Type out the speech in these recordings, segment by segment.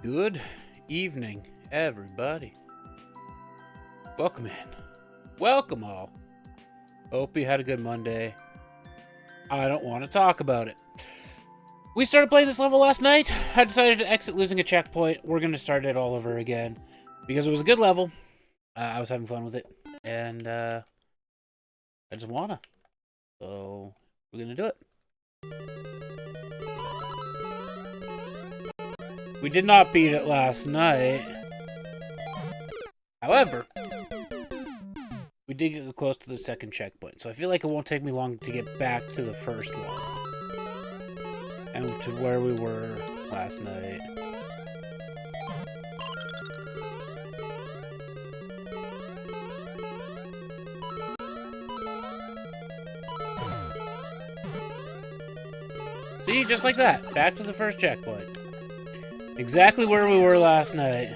Good evening, everybody. Welcome in. Welcome all. Hope you had a good Monday. I don't want to talk about it. We started playing this level last night. I decided to exit losing a checkpoint. We're going to start it all over again because it was a good level. I was having fun with it. And I just want to. So we're going to do it. We did not beat it last night. However, we did get close to the second checkpoint, so I feel like it won't take me long to get back to the first one. And to where we were last night. See, just like that. Back to the first checkpoint. Exactly where we were last night.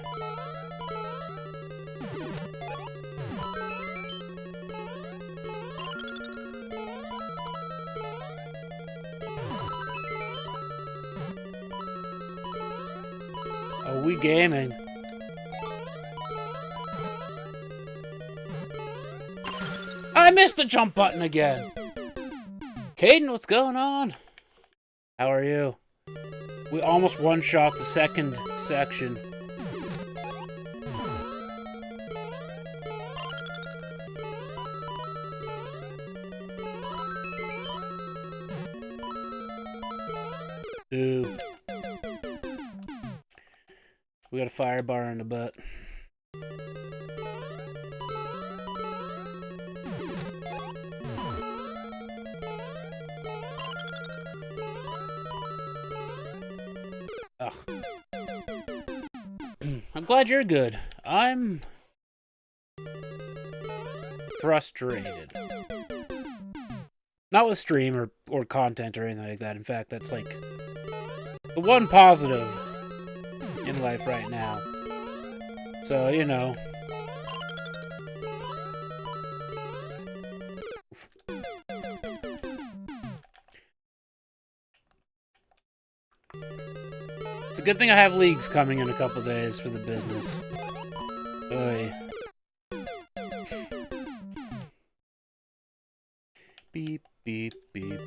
Oh, we gaming. I missed the jump button again. Caden, what's going on? How are you? We almost one-shot the second section. Ooh. We got a fire bar in the butt. Ugh. I'm glad you're good. I'm frustrated. Not with stream or content or anything like that. In fact, that's like the one positive in life right now. So, you know. It's a good thing I have leagues coming in a couple days for the business. Oy. Beep, beep, beep.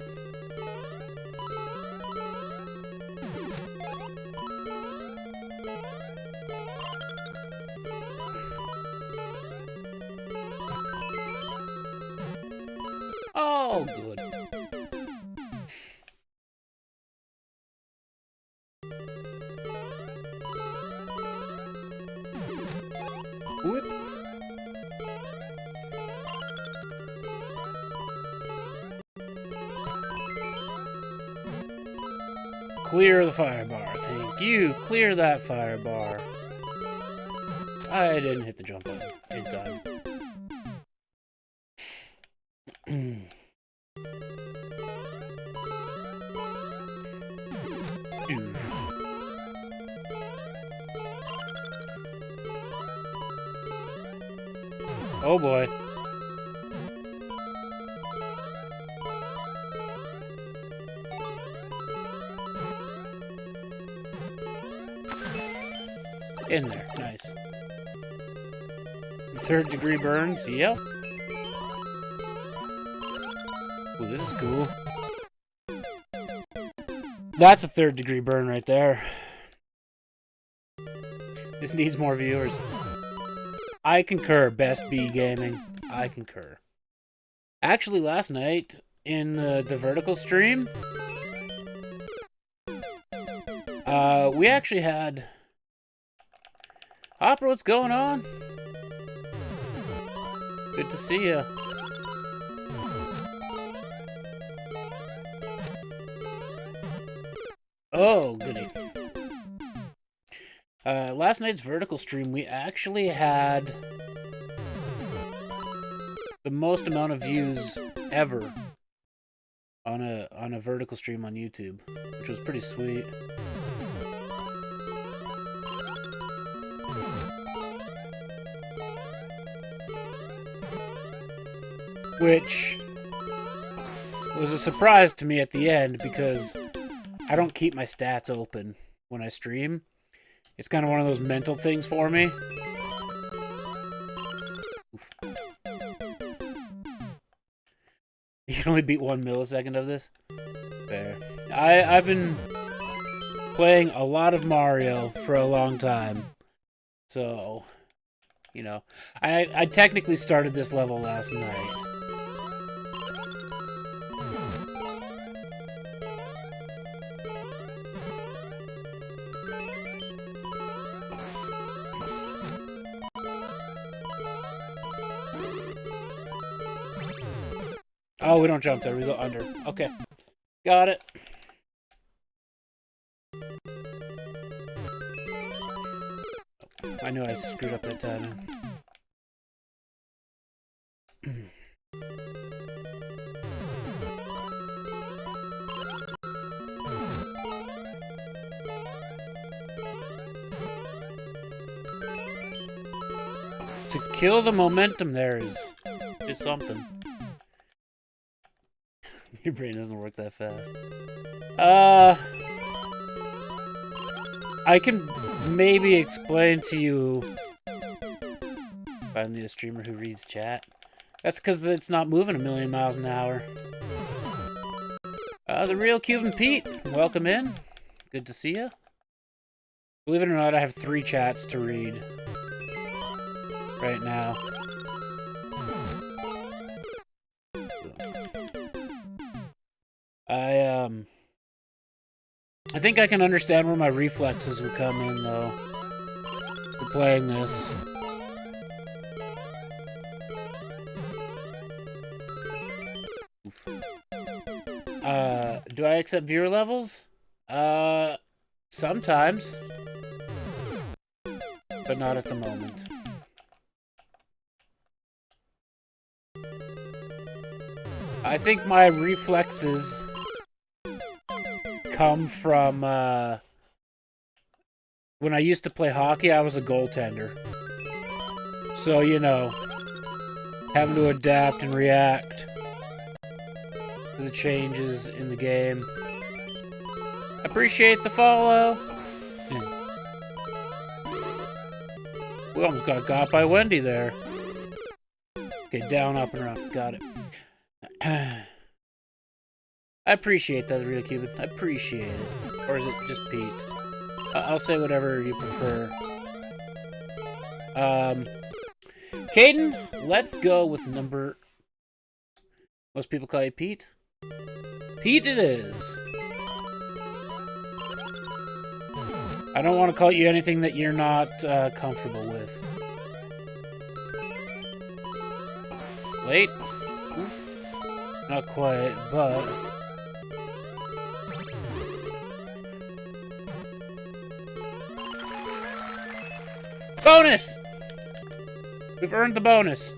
Oh, good. Whoop. Clear the fire bar. Thank you. Clear that fire bar. I didn't hit the jump button in time. Oh boy. In there. Nice. Third degree burns. Yep. Ooh, this is cool. That's a third degree burn right there. This needs more viewers. I concur, Best B Gaming. I concur. Actually, last night in the vertical stream, we actually had Hopper. What's going on? Good to see ya. Oh, goody. Last night's vertical stream, we actually had the most amount of views ever on a vertical stream on YouTube, which was pretty sweet. Which was a surprise to me at the end because I don't keep my stats open when I stream. It's kind of one of those mental things for me. Oof. You can only beat 1 millisecond of this? Fair. I've been playing a lot of Mario for a long time. So, you know, I technically started this level last night. Oh, we don't jump there. We go under. Okay. Got it. I knew I screwed up that timing. To kill the momentum there is something. Your brain doesn't work that fast. I can maybe explain to you. Finally, a streamer who reads chat. That's because it's not moving a million miles an hour. The real Cuban Pete, welcome in. Good to see you. Believe it or not, I have 3 chats to read right now. I think I can understand where my reflexes would come in, though, for playing this. Oof. Do I accept viewer levels? Sometimes. But not at the moment. I think my reflexes come from, when I used to play hockey, I was a goaltender. So, you know, having to adapt and react to the changes in the game. Appreciate the follow. We almost got by Wendy there. Okay, down, up, and around. Got it. I appreciate that, Real Cuban. I appreciate it. Or is it just Pete? I'll say whatever you prefer. Caden, let's go with number... Most people call you Pete. Pete it is. I don't want to call you anything that you're not comfortable with. Late? Oof. Not quite, but... Bonus! We've earned the bonus.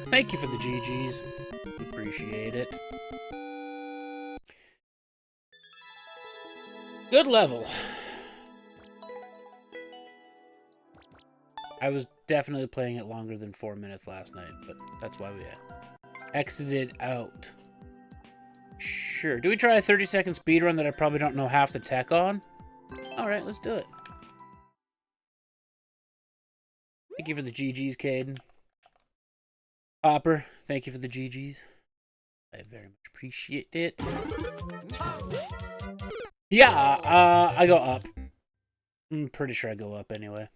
Thank you for the GGs. Appreciate it. Good level. I was definitely playing it longer than 4 minutes last night, but that's why we exited out. Sure. Do we try a 30-second speedrun that I probably don't know half the tech on? Alright, let's do it. Thank you for the GGs, Caden. Hopper, thank you for the GGs. I very much appreciate it. Yeah, I go up. I'm pretty sure I go up anyway.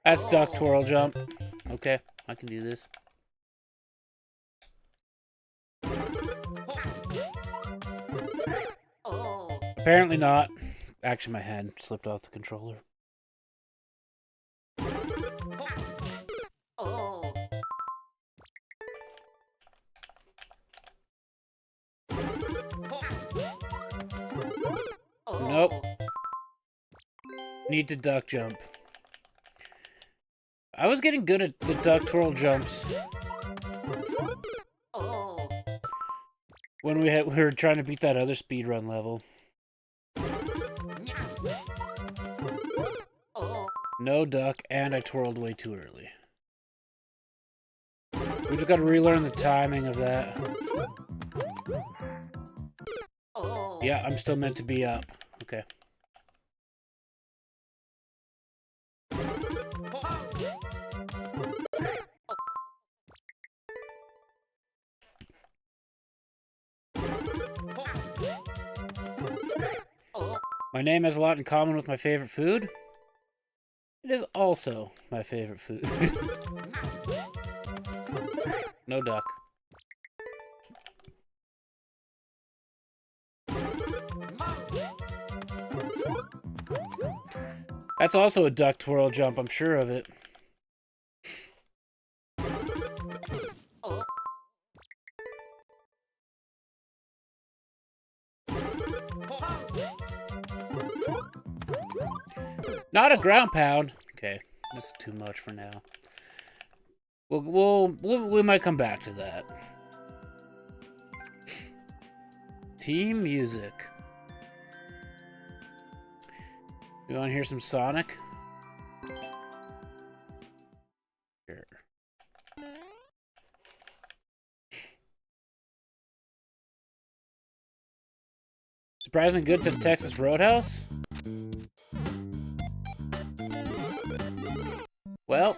That's duck twirl jump. Okay, I can do this. Apparently not. Actually, my hand slipped off the controller. Nope. Need to duck jump. I was getting good at the duck twirl jumps when we were trying to beat that other speedrun level. No duck, and I twirled way too early. We just gotta relearn the timing of that. Yeah, I'm still meant to be up. Okay. My name has a lot in common with my favorite food. It is also my favorite food. No duck. That's also a duck twirl jump, I'm sure of it. Not a ground pound. Okay, this is too much for now. We might come back to that. Team music. You want to hear some Sonic? Sure. Surprisingly good to Texas Roadhouse? Well,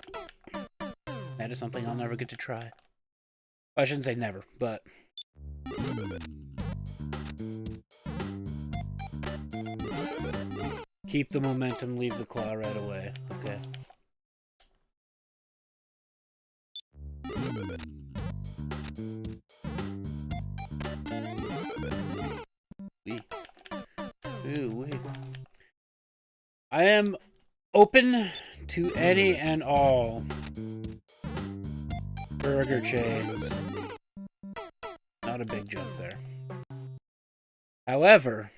that is something I'll never get to try. I shouldn't say never, but... Keep the momentum, leave the claw right away. Okay. Ooh, I am open to any and all burger chains. Not a big jump there. However,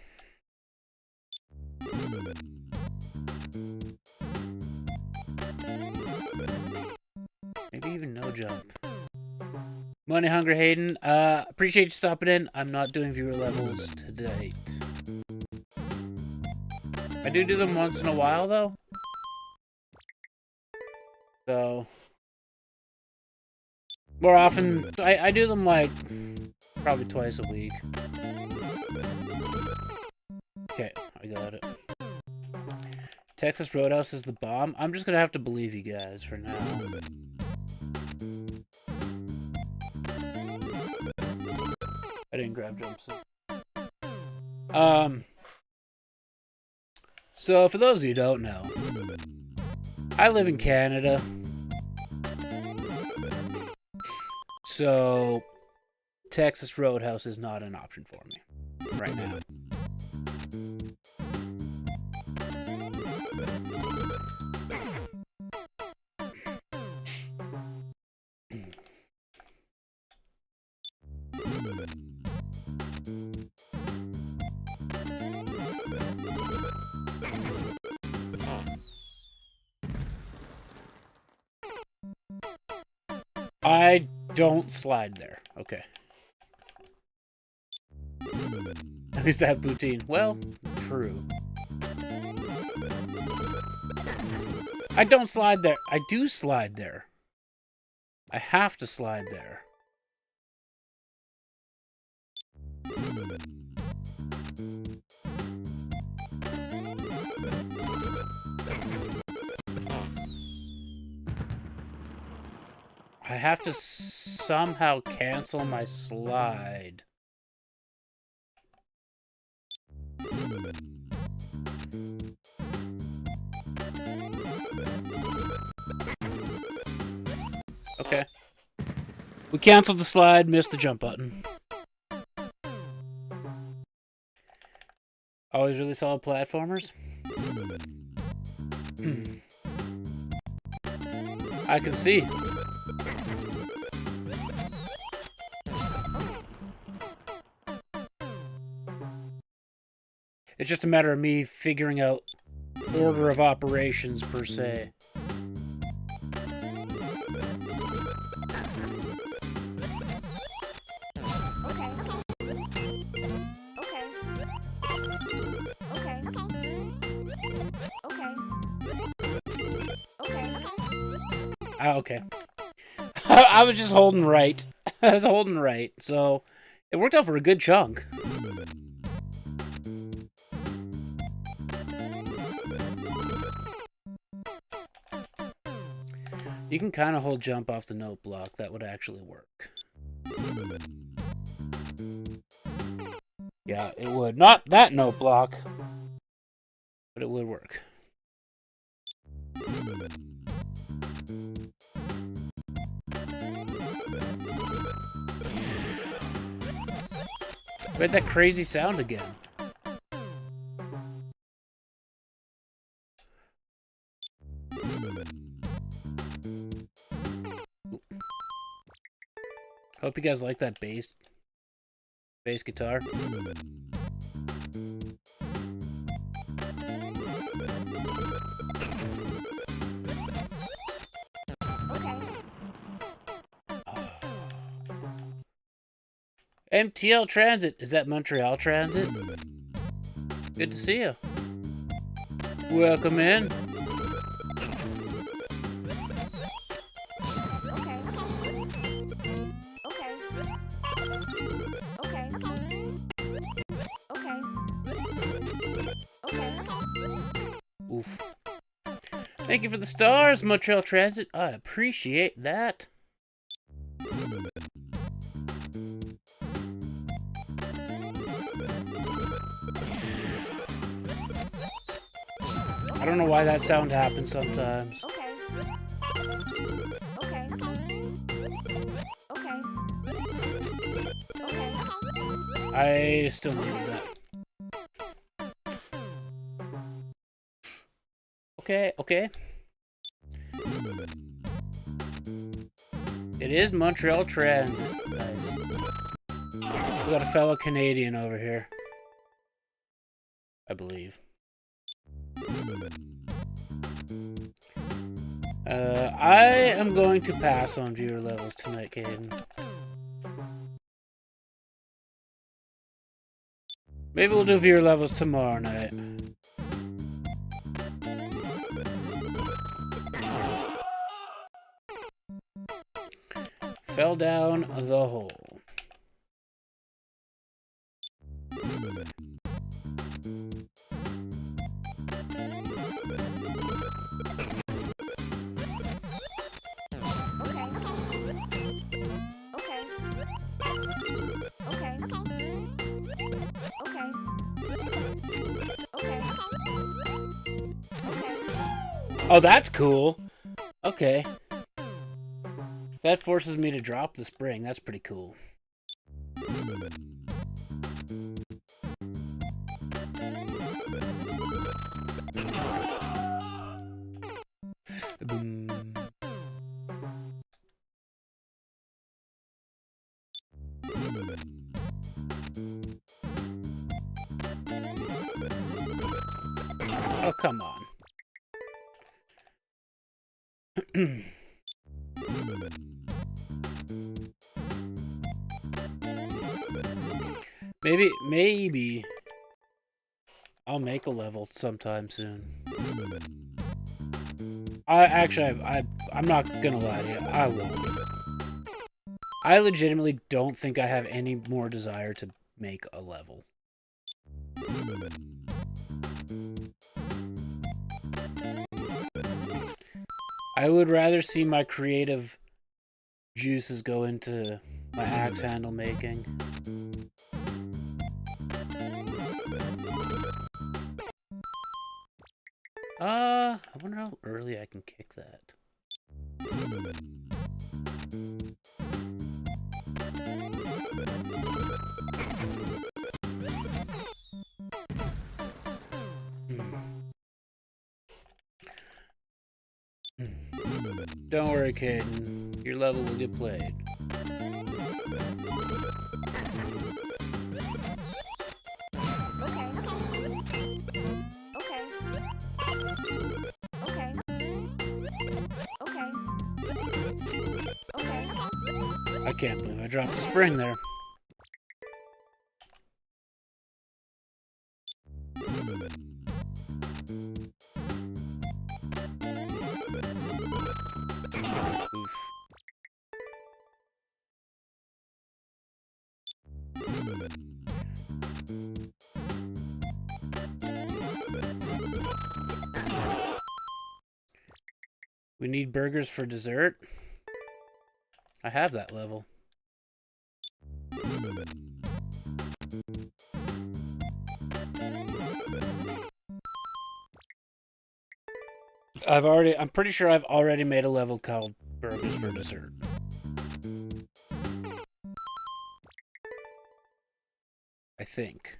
maybe even no jump. Money Hungry Hayden, appreciate you stopping in. I'm not doing viewer levels to date. I do them once in a while, though. So, more often, I do them like probably twice a week. Okay, I got it. Texas Roadhouse is the bomb. I'm just gonna have to believe you guys for now. I didn't grab jumpsuit. So for those of you who don't know, I live in Canada. So Texas Roadhouse is not an option for me right now. I don't slide there. Okay. At least I have poutine. Well, true. I don't slide there. I do slide there. I have to slide there. I have to somehow cancel my slide. Okay. We canceled the slide, missed the jump button. Always really solid platformers. I can see. It's just a matter of me figuring out order of operations, per se. Okay. I was just holding right. I was holding right, so it worked out for a good chunk. You can kind of hold jump off the note block. That would actually work. Yeah, it would. Not that note block, but it would work. We had that crazy sound again. Hope you guys like that bass guitar. MTL Transit. Is that Montreal Transit? Good to see you. Welcome in. Oof. Thank you for the stars, Montreal Transit. I appreciate that. I don't know why that sound happens sometimes. I still needed that. Okay. It is Montreal Transit, guys. We got a fellow Canadian over here. I believe. I am going to pass on viewer levels tonight, Caden. Maybe we'll do viewer levels tomorrow night. Fell down the hole. Oh, that's cool. Okay. That forces me to drop the spring. That's pretty cool. Boom. Oh, come on. Maybe I'll make a level sometime soon. I'm not gonna lie to you, I won't. I legitimately don't think I have any more desire to make a level. I would rather see my creative juices go into my axe handle making. I wonder how early I can kick that. Don't worry, Caden. Your level will get played. I can't believe I dropped the spring there. Oof. We need burgers for dessert. I have that level. I'm pretty sure I've already made a level called burgers for dessert. I think.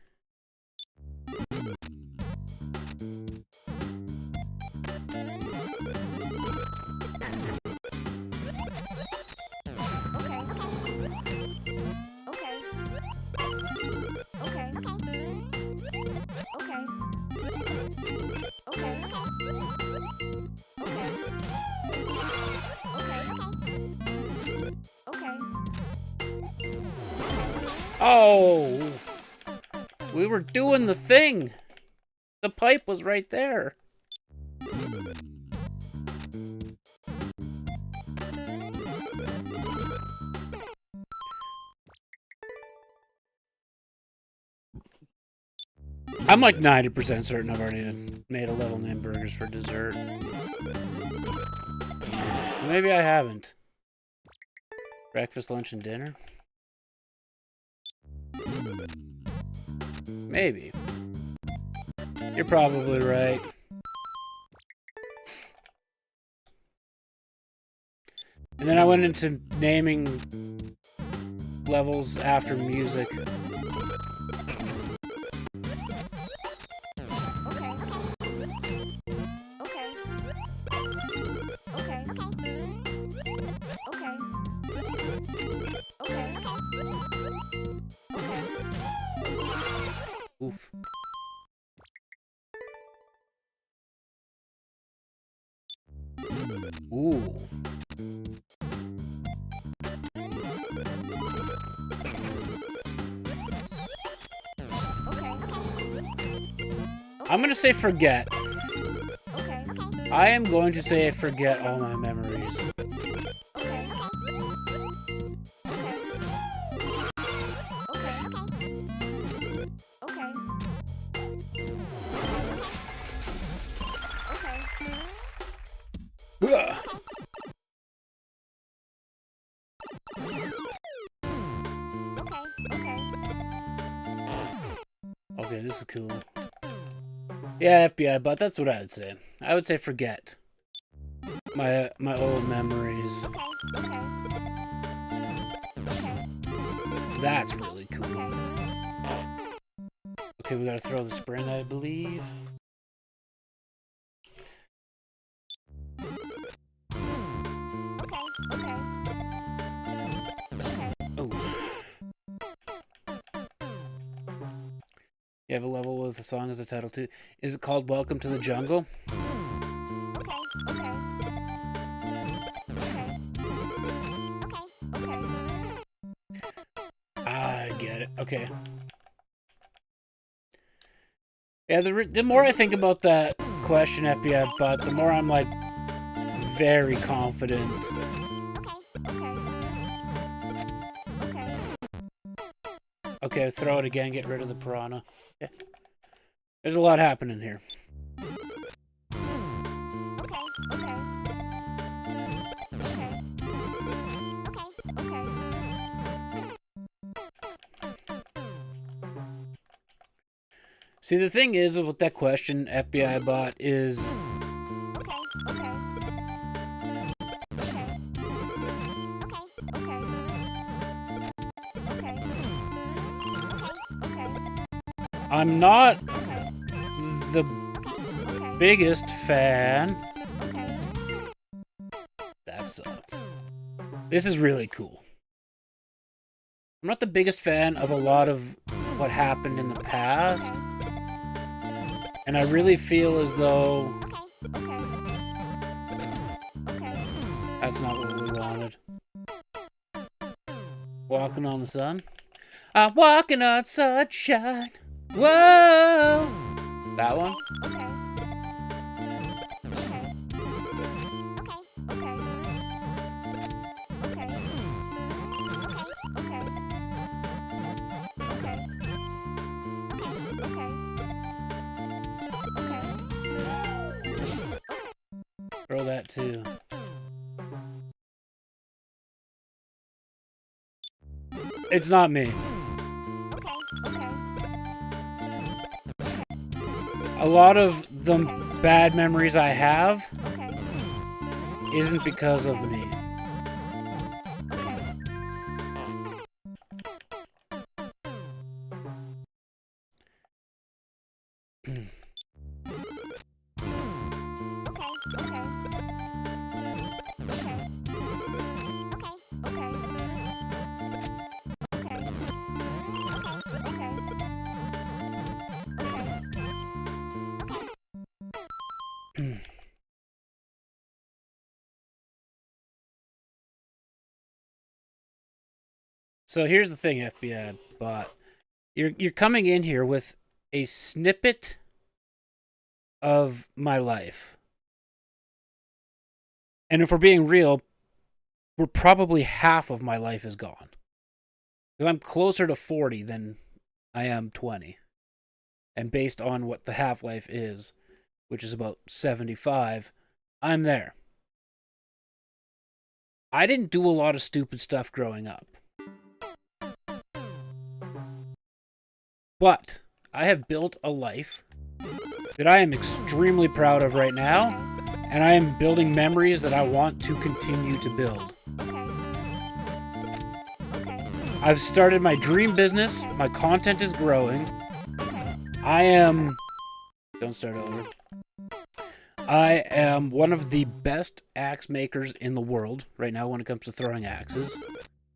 Oh! We were doing the thing! The pipe was right there. I'm like 90% certain I've already made a level named Burgers for Dessert. Maybe I haven't. Breakfast, lunch, and dinner? Maybe. You're probably right. And then I went into naming levels after music. Oof. Ooh. I'm gonna say forget. I am going to say forget all my memories. Okay, this is cool. Yeah, FBI bot, that's what I would say. I would say forget. My old memories. That's really cool. Okay, we gotta throw the spring, I believe. You have a level with a song as a title too. Is it called Welcome to the Jungle? I get it. Okay. Yeah, the more I think about that question, FBI bot, the more I'm like very confident. Okay, throw it again, get rid of the piranha. Yeah. There's a lot happening here. See, the thing is with that question, FBI bot, is... I'm not the biggest fan. That sucked. This is really cool. I'm not the biggest fan of a lot of what happened in the past. And I really feel as though that's not what we wanted. Walking on the sun. I'm walking on sunshine. Whoa! That one? too. It's not me. A lot of the bad memories I have isn't because of me. So here's the thing, FBI bot. You're coming in here with a snippet of my life. And if we're being real, we're probably half of my life is gone. Because I'm closer to 40 than I am 20. And based on what the half-life is, which is about 75, I'm there. I didn't do a lot of stupid stuff growing up. But I have built a life that I am extremely proud of right now, and I am building memories that I want to continue to build. I've started my dream business, my content is growing. Don't start over. I am one of the best axe makers in the world right now when it comes to throwing axes.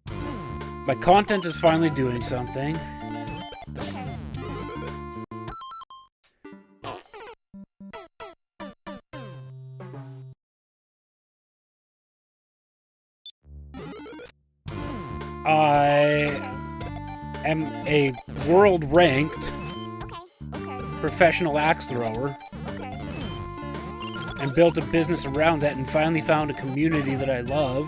My content is finally doing something. I am a world-ranked professional axe thrower and built a business around that and finally found a community that I love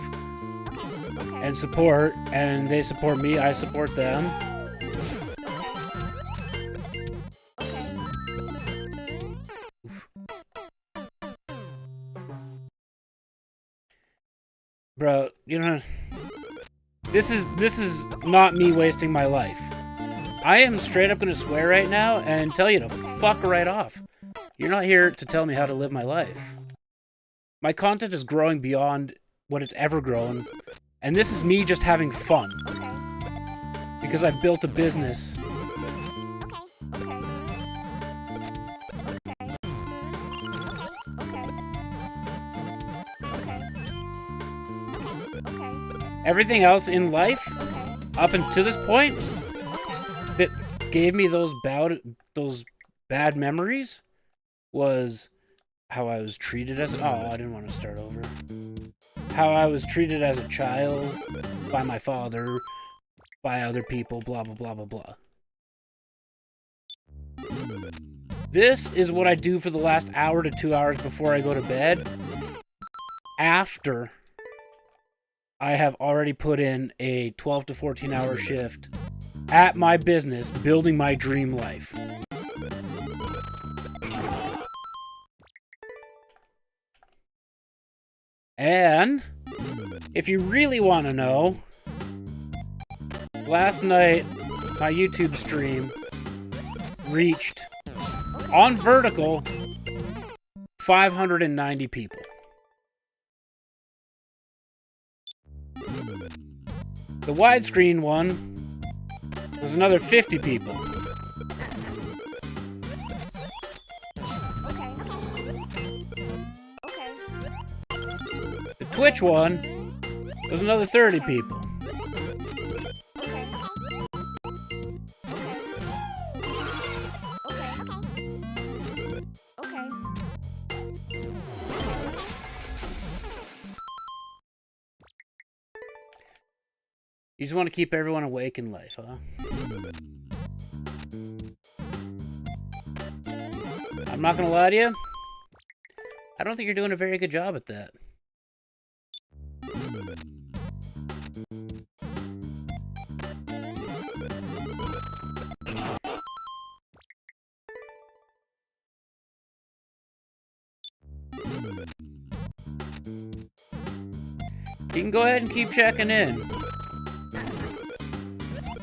and support, and they support me, I support them. Bro, you know, this is not me wasting my life. I am straight up gonna swear right now and tell you to fuck right off. You're not here to tell me how to live my life. My content is growing beyond what it's ever grown, and this is me just having fun. Because I've built a business. Everything else in life, up until this point, that gave me those bad memories was how I was treated as... Oh, I didn't want to start over. How I was treated as a child by my father, by other people, blah, blah, blah, blah, blah. This is what I do for the last hour to 2 hours before I go to bed, after I have already put in a 12 to 14 hour shift at my business, building my dream life. And if you really want to know, last night my YouTube stream reached, on vertical, 590 people. The widescreen one was another 50 people. The Twitch one was another 30 people. You just want to keep everyone awake in life, huh? I'm not gonna lie to you. I don't think you're doing a very good job at that. You can go ahead and keep checking in.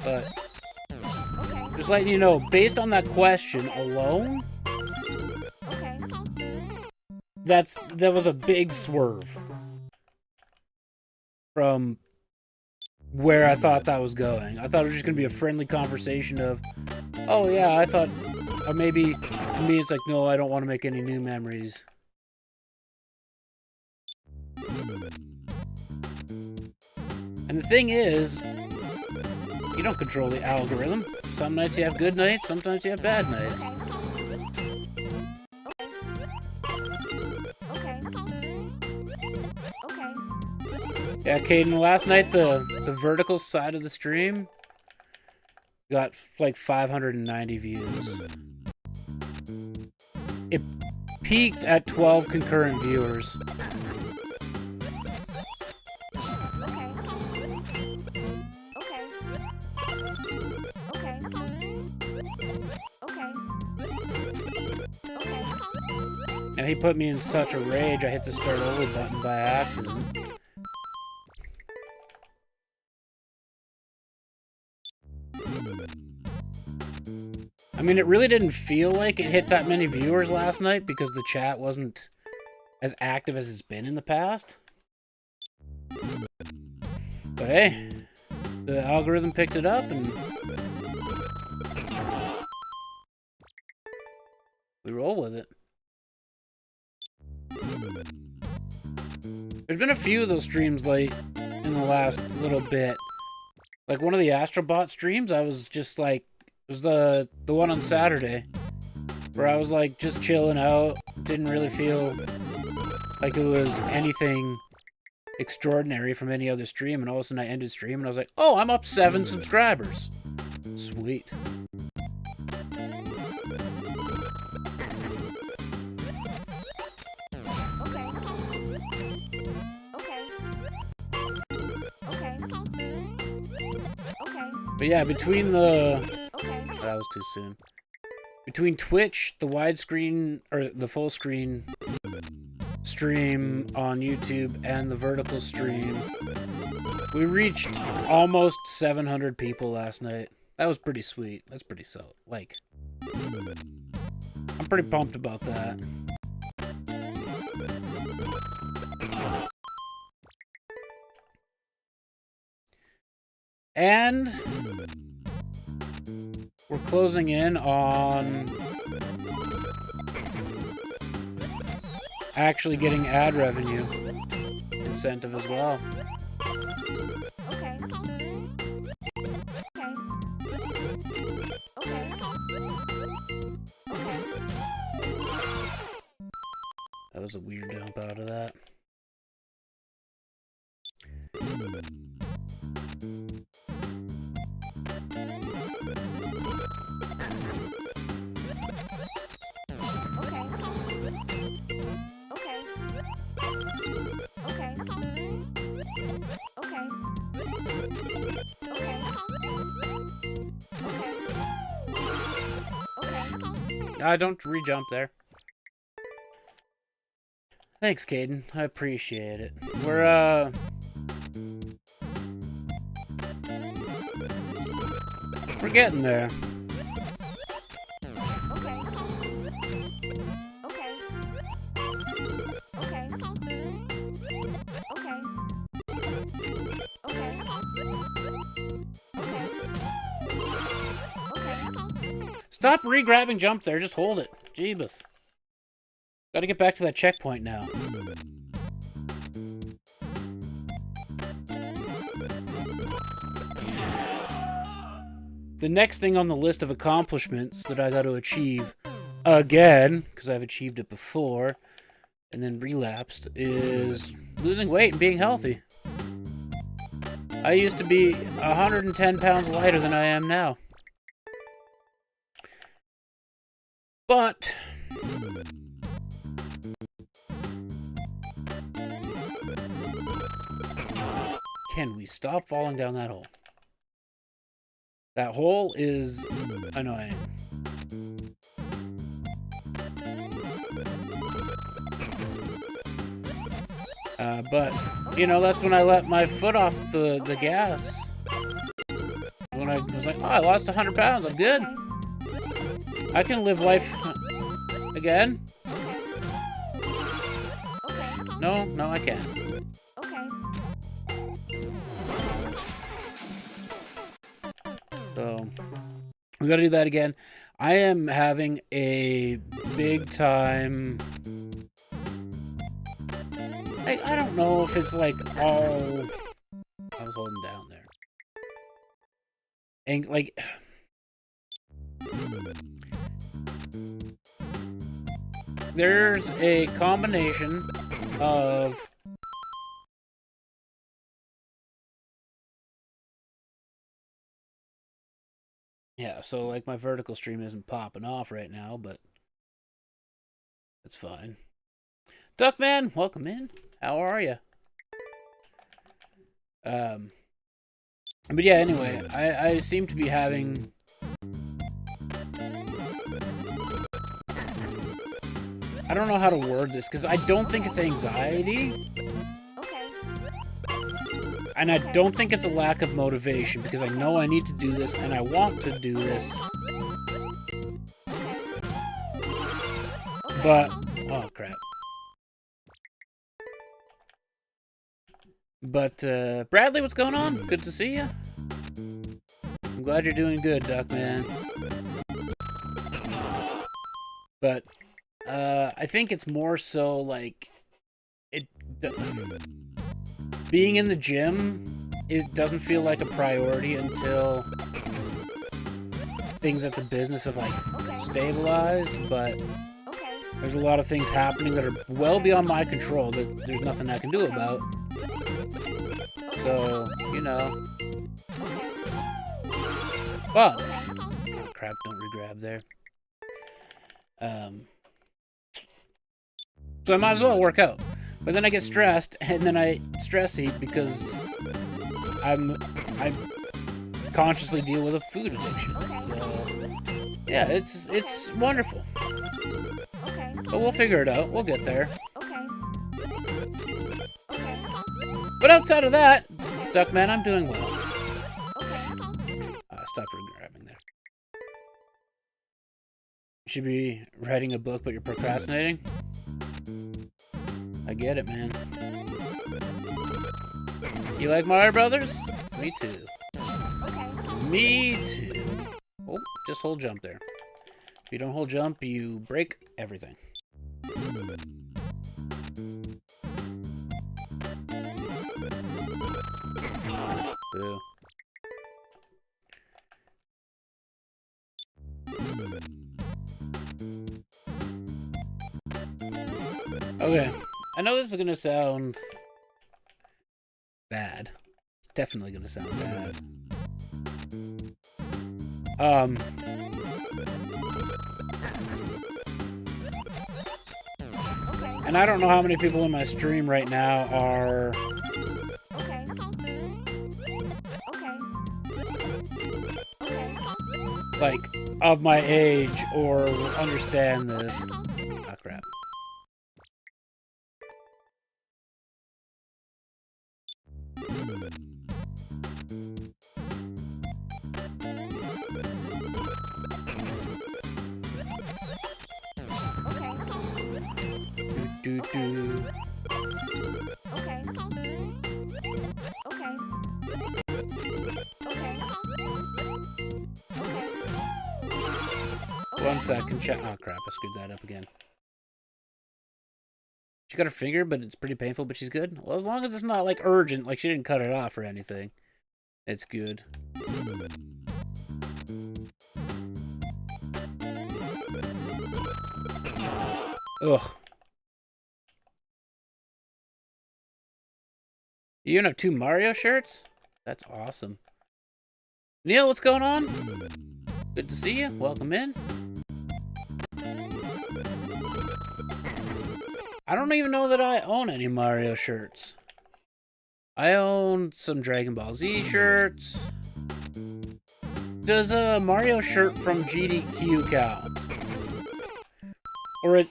But just letting you know, based on that question alone, that was a big swerve from where I thought that was going. I thought it was just going to be a friendly conversation of, oh yeah, I thought, or maybe for me it's like, no, I don't want to make any new memories. And the thing is, you don't control the algorithm. Some nights you have good nights, sometimes you have bad nights. Yeah, Caden, last night the vertical side of the stream got like 590 views. It peaked at 12 concurrent viewers. Now he put me in such a rage I hit the start over button by accident. I mean, it really didn't feel like it hit that many viewers last night because the chat wasn't as active as it's been in the past. But hey, the algorithm picked it up and we roll with it. There's been a few of those streams late in the last little bit. Like one of the Astrobot streams, I was just like, it was the one on Saturday, where I was like just chilling out, didn't really feel like it was anything extraordinary from any other stream, and all of a sudden I ended stream and I was like, oh, I'm up 7 subscribers. Sweet. But yeah, between the... That was too soon. Between Twitch, the widescreen, or the full screen stream on YouTube, and the vertical stream, we reached almost 700 people last night. That was pretty sweet. That's pretty so. Like, I'm pretty pumped about that. And we're closing in on actually getting ad revenue incentive as well. That was a weird jump out of that. Don't re-jump there. Thanks, Caden. I appreciate it. We're getting there. Stop re-grabbing jump there, just hold it. Jeebus. Gotta get back to that checkpoint now. The next thing on the list of accomplishments that I gotta achieve again, because I've achieved it before, and then relapsed, is losing weight and being healthy. I used to be 110 pounds lighter than I am now. But can we stop falling down that hole? That hole is annoying. But, you know, that's when I let my foot off the gas. When I was like, oh, I lost 100 pounds, I'm good. I can live life again. No, I can't. So, we gotta do that again. I am having a big time... I don't know if it's like all... I was holding down there. And like... There's a combination of... Yeah, so like my vertical stream isn't popping off right now, but it's fine. Duckman, welcome in. How are you? But yeah, anyway, I seem to be having... I don't know how to word this, because I don't think it's anxiety. And I don't think it's a lack of motivation, because I know I need to do this, and I want to do this. But, oh crap. But, Bradley, what's going on? Good to see you. I'm glad you're doing good, Duckman. But, I think it's more so, like, being in the gym, it doesn't feel like a priority until things at the business have, like, stabilized, but there's a lot of things happening that are well beyond my control that there's nothing I can do about. So, you know. But, oh crap, don't regrab there. So I might as well work out. But then I get stressed, and then I stress eat because I consciously deal with a food addiction. So, yeah, it's wonderful. But we'll figure it out. We'll get there. But outside of that, Duckman, I'm doing well. Stop grabbing there. You should be writing a book, but you're procrastinating. I get it, man. You like Mario Brothers? Me too. Me too. Oh, just hold jump there. If you don't hold jump, you break everything. Boo. Okay, I know this is gonna sound bad. It's definitely gonna sound bad. And I don't know how many people in my stream right now are like of my age or understand this. Ah, crap. Do. One second, check. Oh crap! I screwed that up again. She got her finger, but it's pretty painful. But she's good. Well, as long as it's not like urgent, like she didn't cut it off or anything, it's good. Ugh. You even have 2 Mario shirts? That's awesome. Neil, what's going on? Good to see you. Welcome in. I don't even know that I own any Mario shirts. I own some Dragon Ball Z shirts. Does a Mario shirt from GDQ count? Or, a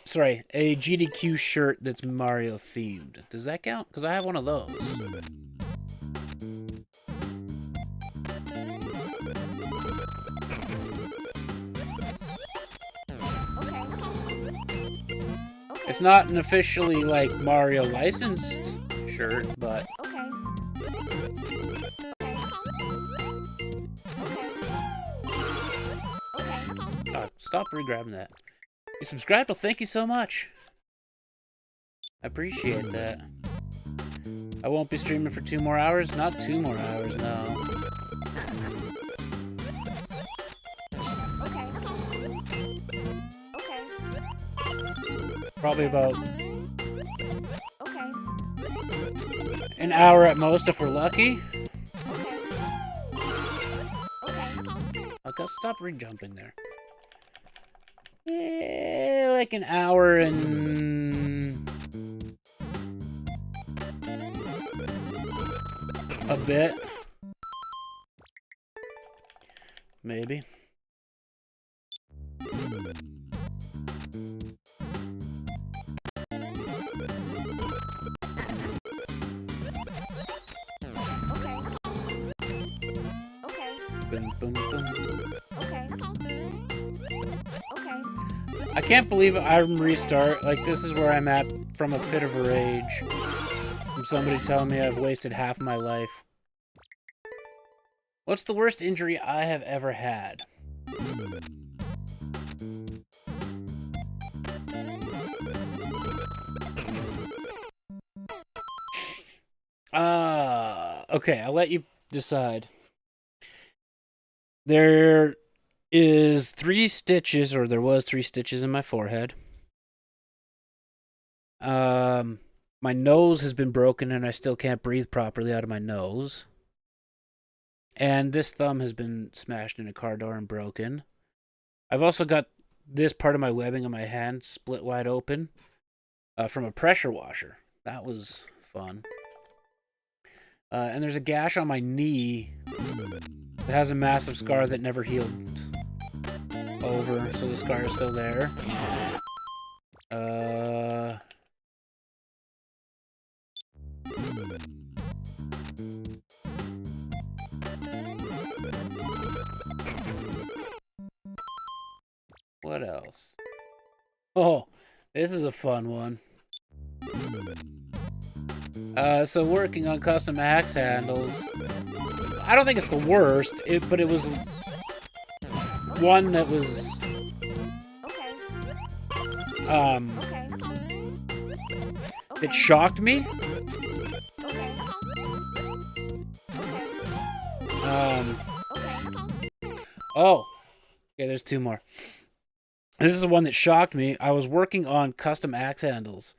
GDQ shirt that's Mario themed. Does that count? Because I have one of those. It's not an officially, like, Mario licensed shirt, but... Stop re-grabbing that. You subscribed? Well, thank you so much. I appreciate that. I won't be streaming for 2 more hours? Not 2 more hours, no. Probably about an hour at most if we're lucky. Okay, stop re-jumping there. Yeah, like an hour and a bit. Maybe. Boom, boom, boom. I can't believe I'm restart. Like, this is where I'm at from a fit of rage. From somebody telling me I've wasted half my life. What's the worst injury I have ever had? Okay, I'll let you decide. There is 3 stitches, or there was 3 stitches in my forehead. My nose has been broken and I still can't breathe properly out of my nose. And this thumb has been smashed in a car door and broken. I've also got this part of my webbing on my hand split wide open from a pressure washer. That was fun. And there's a gash on my knee that has a massive scar that never healed over, so the scar is still there. What else? Oh, this is a fun one. So working on custom axe handles. I don't think it's the worst, but it was one that was that shocked me. Oh, okay, there's 2 more. This is the one that shocked me. I was working on custom axe handles,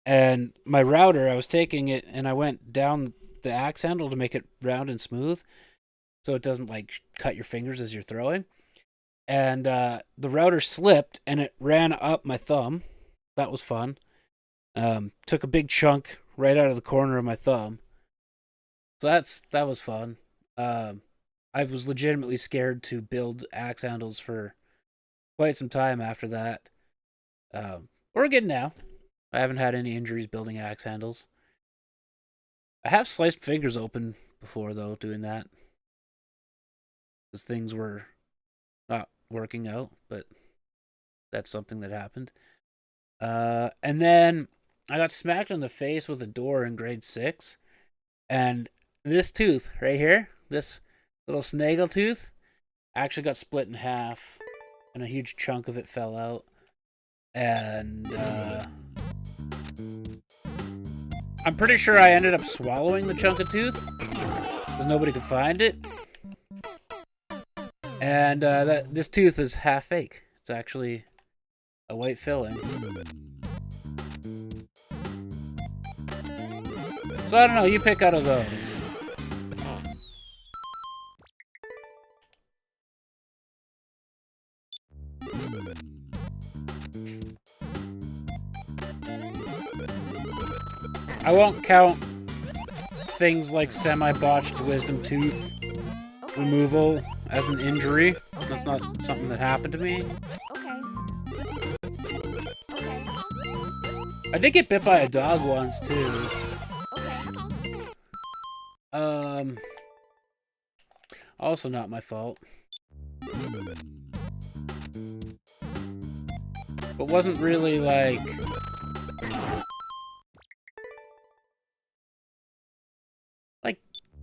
and my router, I was taking it and I went down the axe handle to make it round and smooth so it doesn't like cut your fingers as you're throwing. And the router slipped and it ran up my thumb. That was fun. Took a big chunk right out of the corner of my thumb. So that was fun. I was legitimately scared to build axe handles for quite some time after that. We're good now. I haven't had any injuries building axe handles. I have sliced fingers open before, though, doing that. Because things were not working out, but that's something that happened. And then I got smacked in the face with a door in grade 6. And this tooth right here, this little snaggle tooth, actually got split in half. And a huge chunk of it fell out. And I'm pretty sure I ended up swallowing the chunk of tooth because nobody could find it. And this tooth is half fake. It's actually a white filling. So I don't know, you pick out of those. I won't count things like semi-botched wisdom tooth removal as an injury. That's not something that happened to me. I did get bit by a dog once, too. Also not my fault. But wasn't really, like...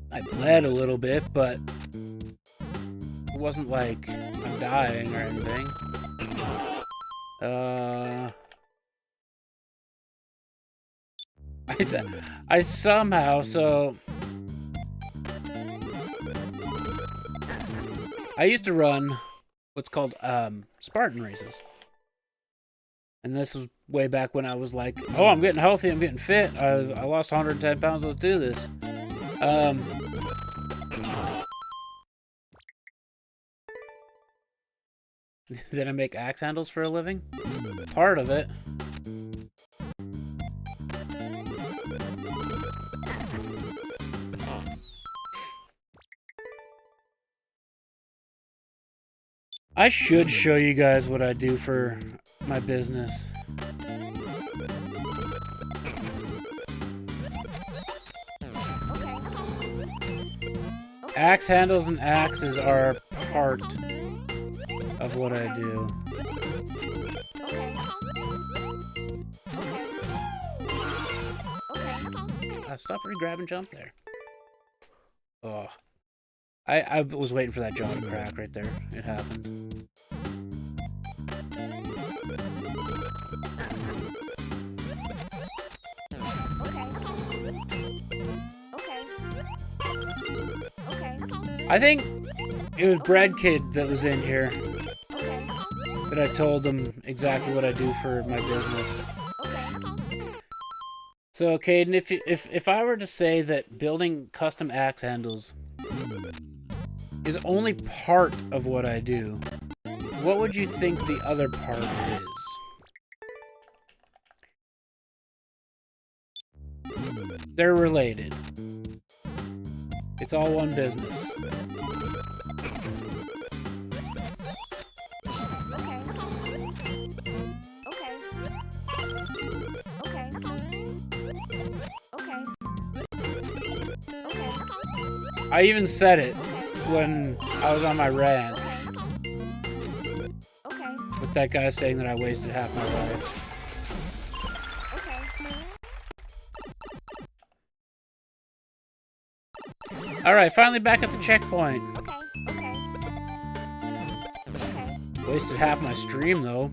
I bled a little bit, but... It wasn't like I'm dying or anything. I somehow, so... I used to run what's called Spartan races. And this was way back when I was like, oh, I'm getting healthy, I'm getting fit. I lost 110 pounds, let's do this. Did I make axe handles for a living? Part of it. I should show you guys what I do for my business. Axe handles and axes are part of what I do. Stop re-grab and jump there. Oh. I was waiting for that jaw to crack right there. It happened. I think it was Brad Kid that was in here. That I told him exactly what I do for my business. So, Caden, if I were to say that building custom axe handles is only part of what I do, what would you think the other part is? They're related. It's all one business. I even said it when I was on my rant. With that guy saying that I wasted half my life. Alright, finally back at the checkpoint. Wasted half my stream, though.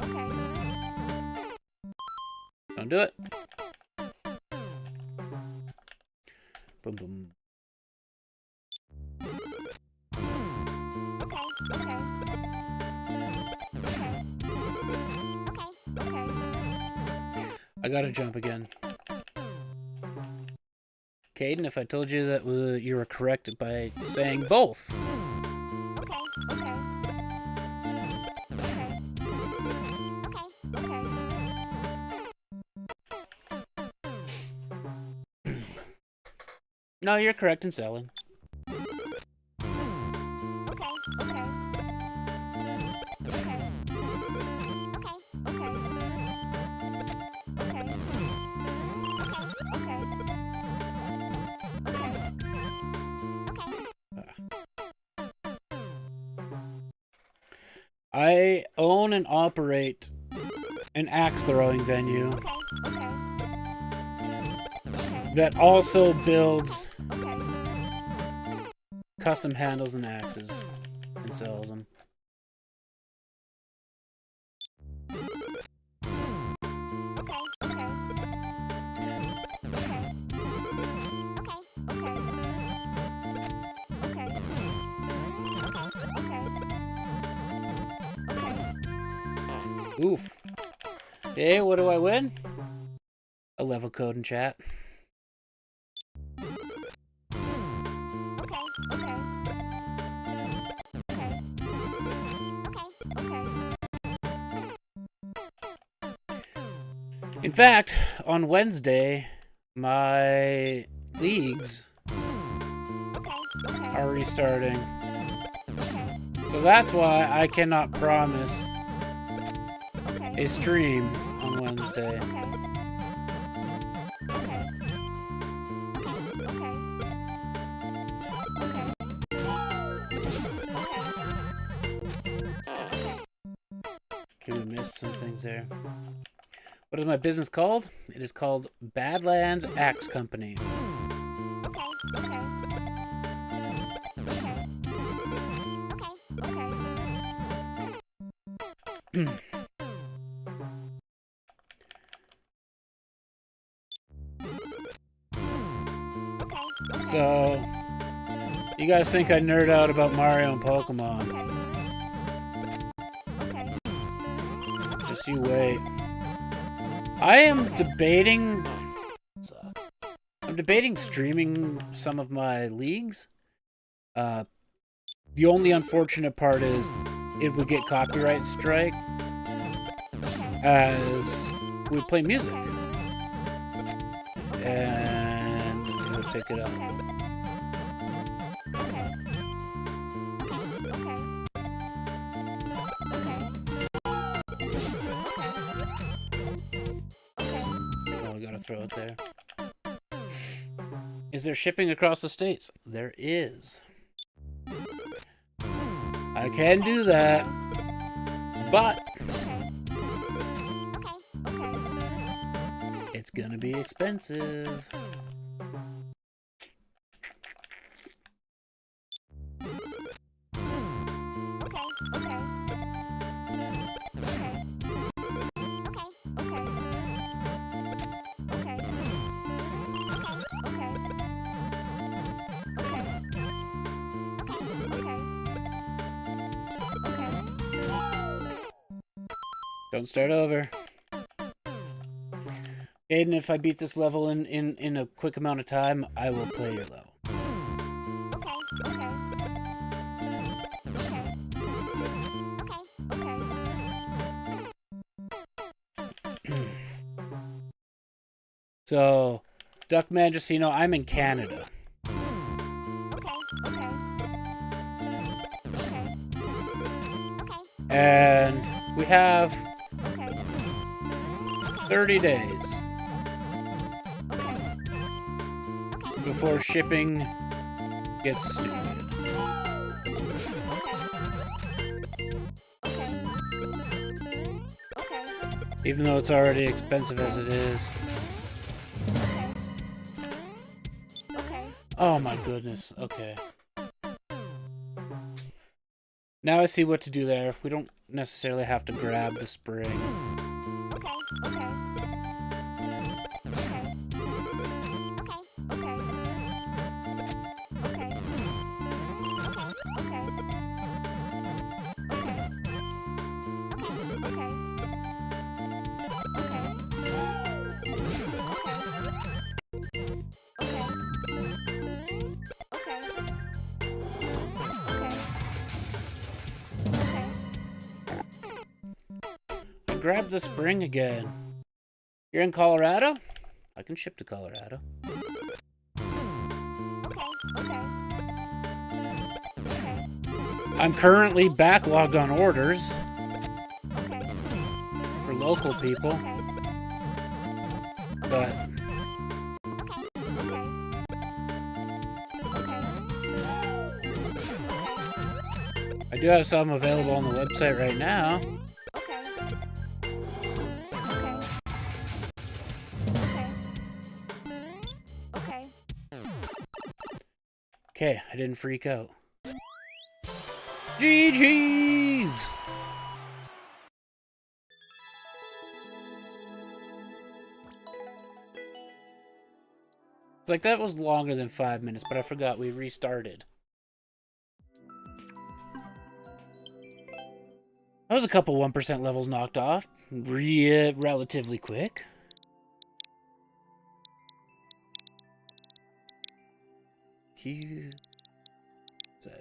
Don't do it. Boom, boom. I gotta jump again. Caden, if I told you that you were correct by saying both. No, you're correct in selling. I own and operate an axe throwing venue that also builds custom handles and axes and sells them. Oof. Hey, what do I win? A level code in chat. In fact, on Wednesday, my leagues are restarting. So that's why I cannot promise a stream on Wednesday. Okay, we missed some things there. What is my business called? It is called Badlands Axe Company. So, you guys think I nerd out about Mario and Pokemon. Just you wait. I am debating... I'm debating streaming some of my leagues. The only unfortunate part is it would get copyright strike as we play music. And we'll pick it up. Oh, we gotta throw it there. Is there shipping across the states? There is. I can do that, but it's gonna be expensive. Don't start over. Aiden, if I beat this level in a quick amount of time, I will play your level. So, Duckman, just so you know, I'm in Canada. And we have 30 days before shipping gets stupid. Even though it's already expensive as it is. Oh my goodness, okay. Now I see what to do there. We don't necessarily have to grab the spring. Grab the spring again. You're in Colorado? I can ship to Colorado. I'm currently backlogged on orders for local people, but I do have some available on the website right now. Okay, I didn't freak out. GG's! It's like that was longer than 5 minutes, but I forgot we restarted. That was a couple 1% levels knocked off. Relatively quick. Q 7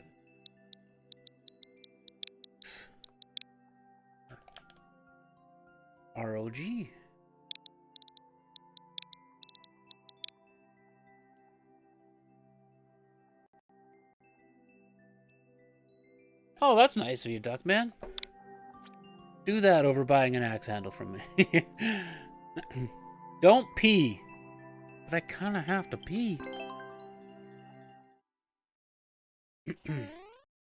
ROG. Oh, that's nice of you, Duckman. Do that over buying an axe handle from me. Don't pee. But I kind of have to pee. And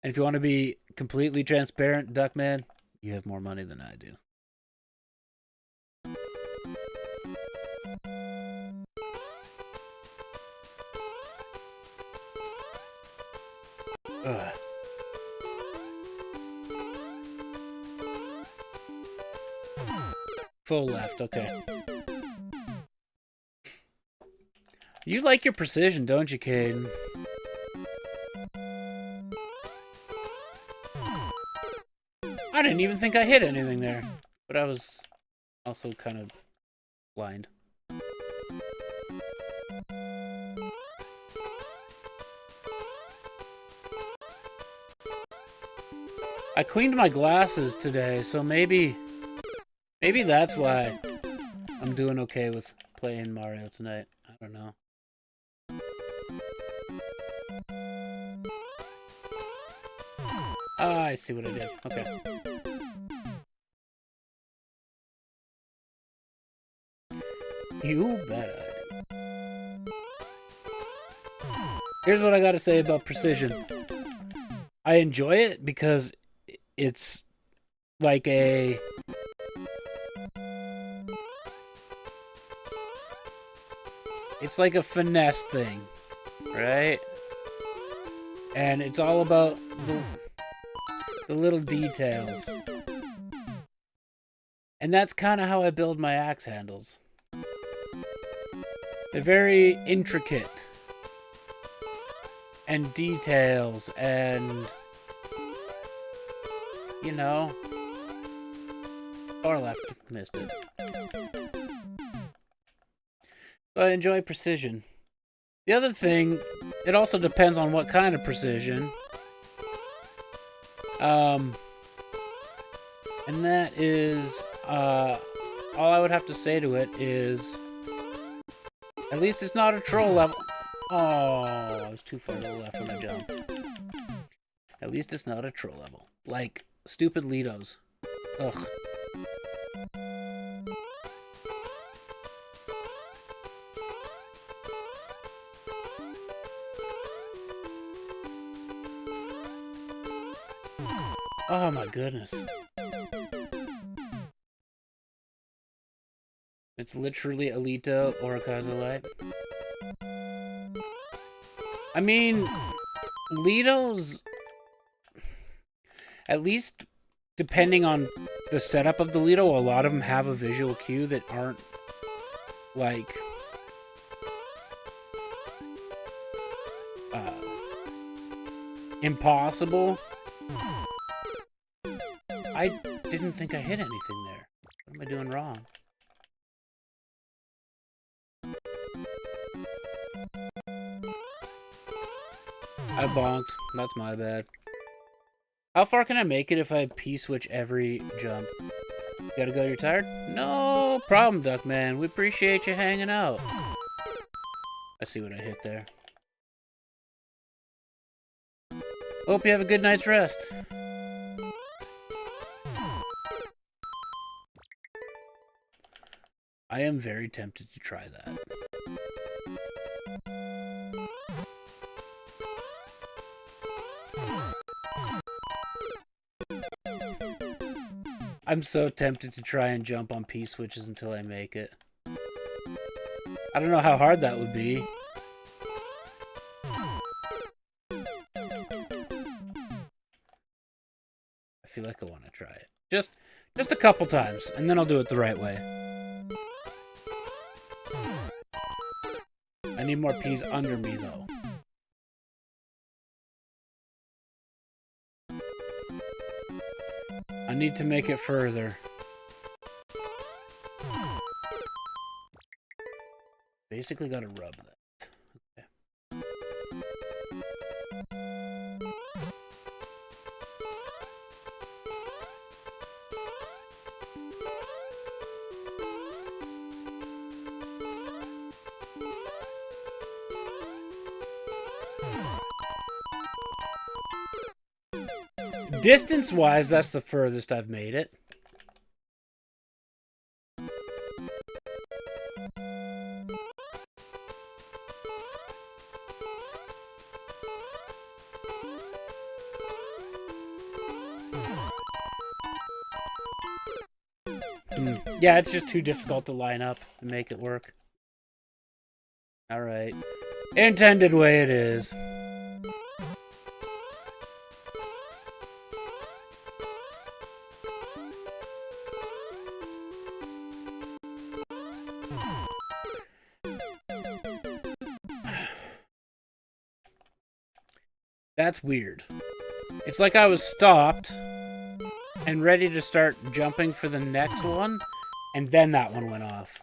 if you want to be completely transparent, Duckman, You have more money than I do. Ugh. Full left, okay. You like your precision, don't you, Caden? I didn't even think I hit anything there. But I was also kind of blind. I cleaned my glasses today, so maybe that's why I'm doing okay with playing Mario tonight. I don't know. Ah, I see what I did. Okay. You bet I do. Here's what I gotta say about precision. I enjoy it because it's like a... It's like a finesse thing, right? And it's all about the little details. And that's kind of how I build my axe handles. They're very intricate. And details and... You know... Far left, missed it. I enjoy precision. The other thing, it also depends on what kind of precision. And that is, all I would have to say to it is, at least it's not a troll level. Oh, I was too far to the left when I jumped. At least it's not a troll level. Like, stupid Litos. Ugh. Oh my goodness. It's literally Alito or Kazalite. I mean, Litos, at least depending on the setup of the Lito, a lot of them have a visual cue that aren't, like, impossible. I didn't think I hit anything there. What am I doing wrong? I bonked. That's my bad. How far can I make it if I P-switch every jump? Gotta go, you're tired? No problem, Duckman. We appreciate you hanging out. I see what I hit there. Hope you have a good night's rest. I am very tempted to try that. I'm so tempted to try and jump on P-switches until I make it. I don't know how hard that would be. I feel like I want to try it. Just a couple times, and then I'll do it the right way. I need more P's under me, though. I need to make it further. Basically gotta rub that. Okay. Distance-wise, that's the furthest I've made it. Yeah, it's just too difficult to line up and make it work. Alright. Intended way it is. That's weird. It's like I was stopped and ready to start jumping for the next one, and then that one went off.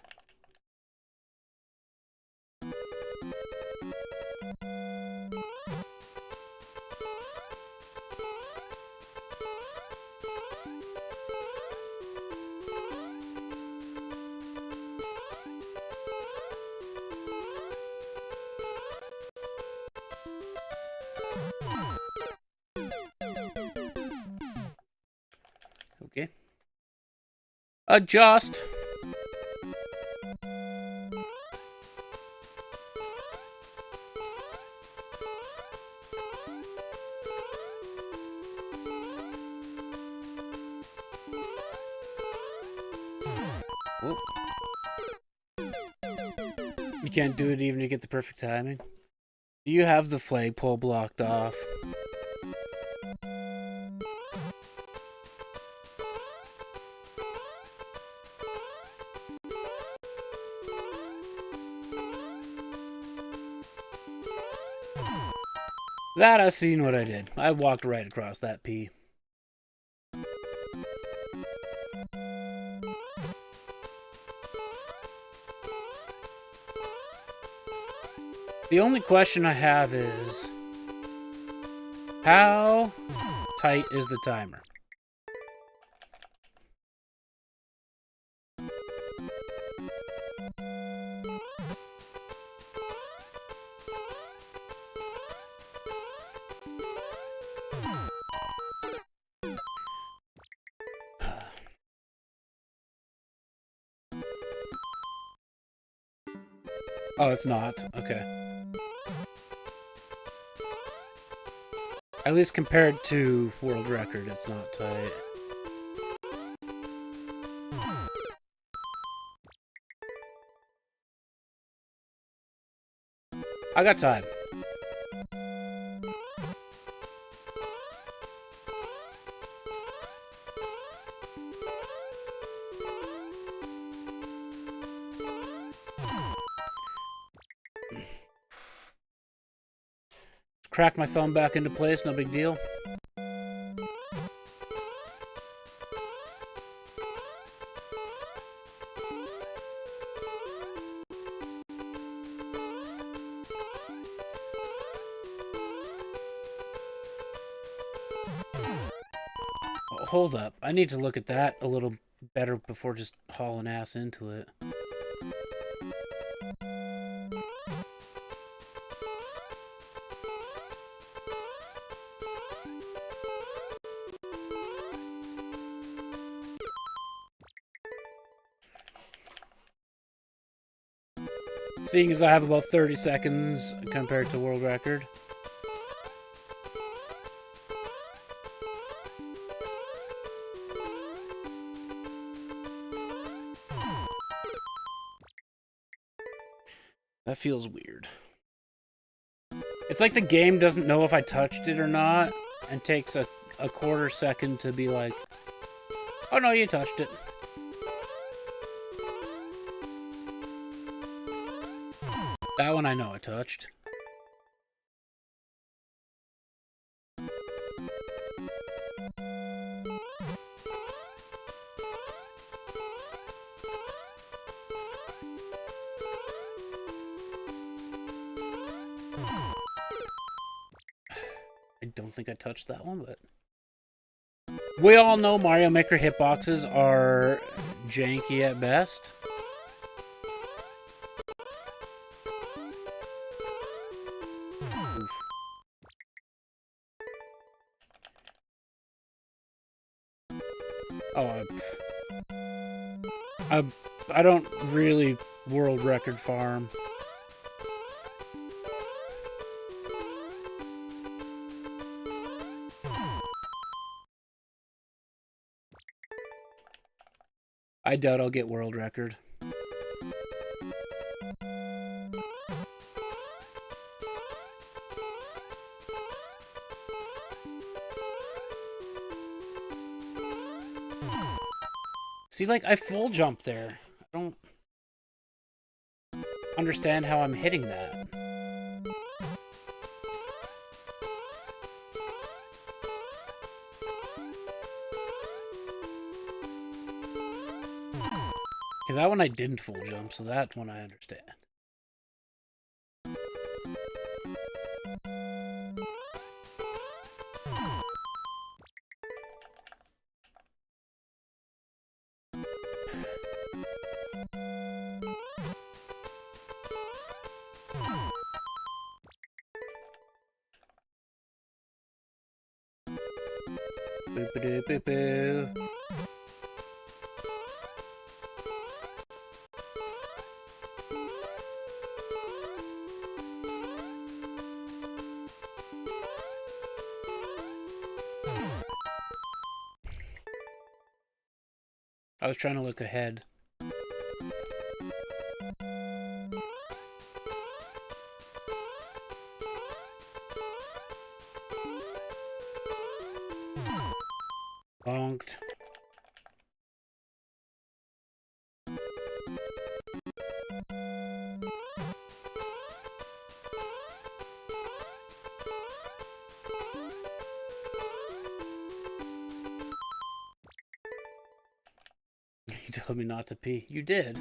Okay. Adjust. Whoop. You can't do it even to get the perfect timing. Do you have the flagpole blocked off? That I seen what I did. I walked right across that P. The only question I have is, how tight is the timer? Oh, it's not. Okay. At least compared to world record, it's not tight. I got time. Crack my thumb back into place, no big deal. Oh, hold up. I need to look at that a little better before just hauling ass into it. Seeing as I have about 30 seconds compared to world record. That feels weird. It's like the game doesn't know if I touched it or not, and takes a quarter second to be like, oh no, you touched it. That one I know I touched. I don't think I touched that one, but... We all know Mario Maker hitboxes are janky at best. Oof. Oh, I don't really world record farm. I doubt I'll get world record. See, like, I full jump there. I don't understand how I'm hitting that. Because that one I didn't full jump, so that one I understand. Boo-ba-doo-boo-boo. I was trying to look ahead. Bonked. You told me not to pee. You did.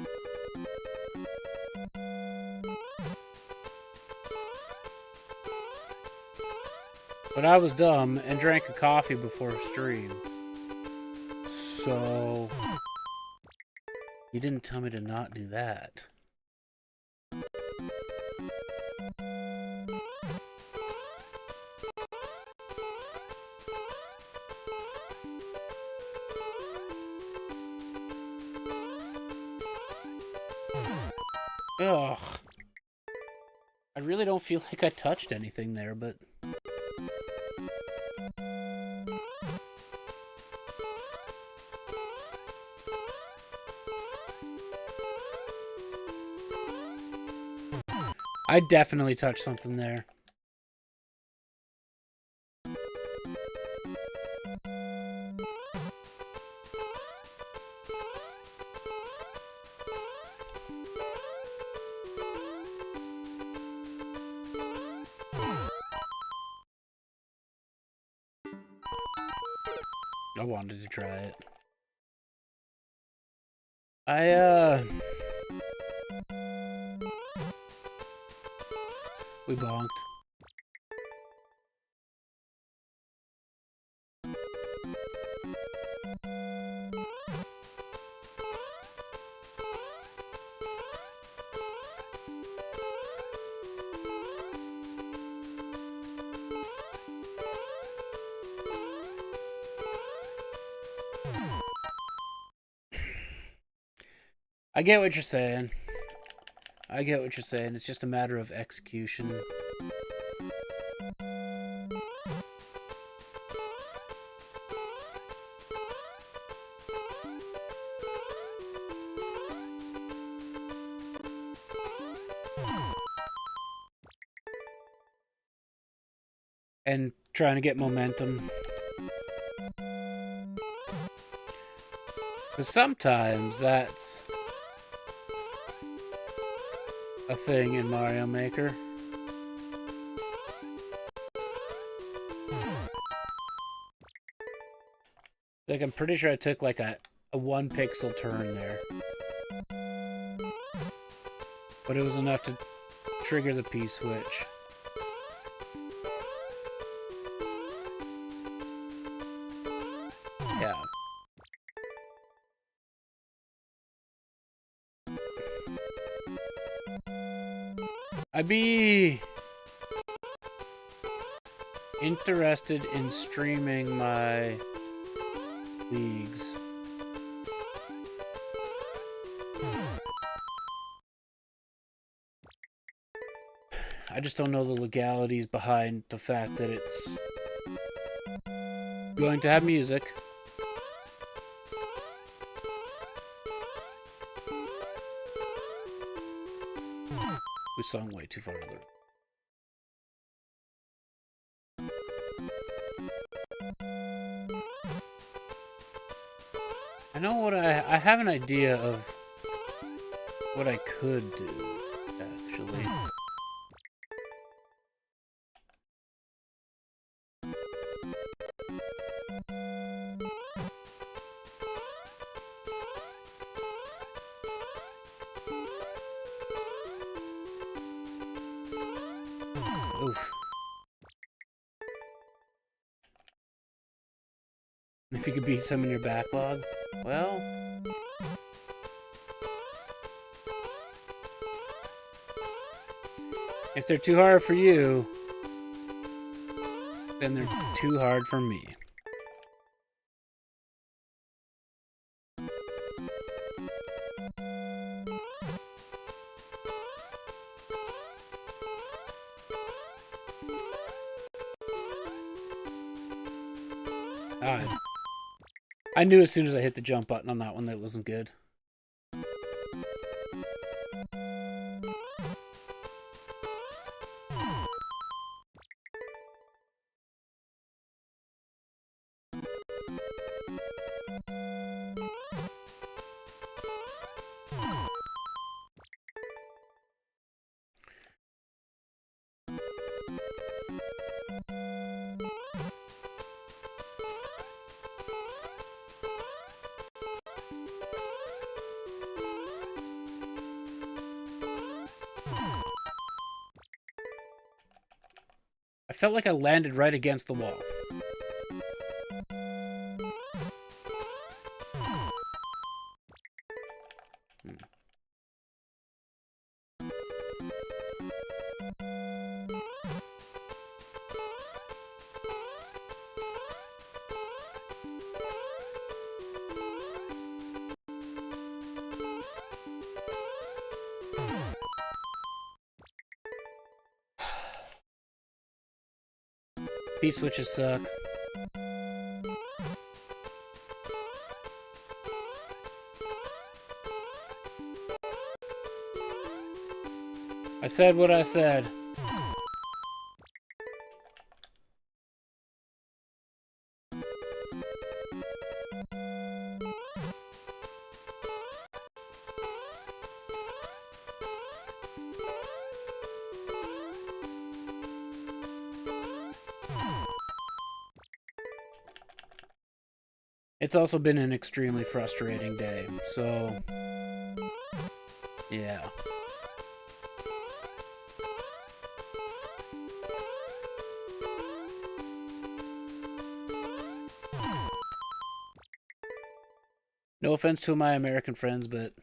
But I was dumb and drank a coffee before stream. So you didn't tell me to not do that. Ugh. I really don't feel like I touched anything there, but... I definitely touched something there. I wanted to try it. We bonked. I get what you're saying. I get what you're saying. It's just a matter of execution. And trying to get momentum. But sometimes that's a thing in Mario Maker. Like, I'm pretty sure I took like a 1 pixel turn there. But it was enough to trigger the P-switch. Yeah. I'd be interested in streaming my leagues. I just don't know the legalities behind the fact that it's going to have music. We sung way too far to the right. I know what I have an idea of what I could do, actually. Oof. If you could beat some in your backlog, well... if they're too hard for you, then they're too hard for me. I knew as soon as I hit the jump button on that one that it wasn't good. I felt like I landed right against the wall. P-switches suck. I said what I said. It's also been an extremely frustrating day, so yeah. No offense to my American friends, but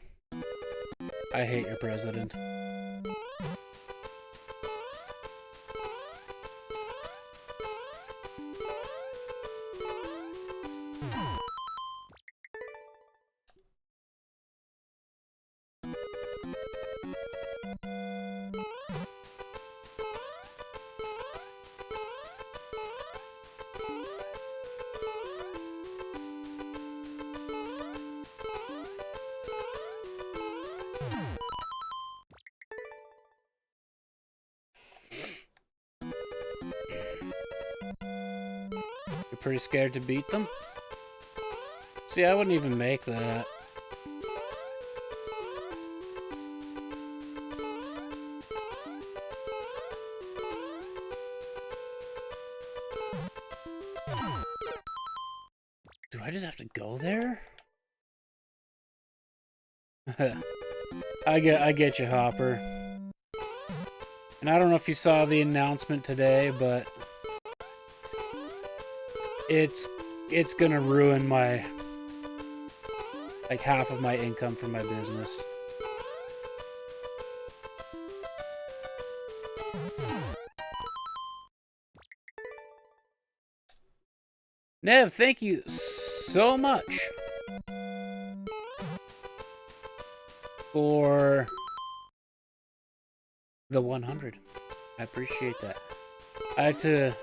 I hate your president. Pretty scared to beat them? See, I wouldn't even make that. Do I just have to go there? I get you, Hopper. And I don't know if you saw the announcement today, but it's gonna ruin my, like, half of my income from my business. Nev, thank you so much for the 100. I appreciate that. I had to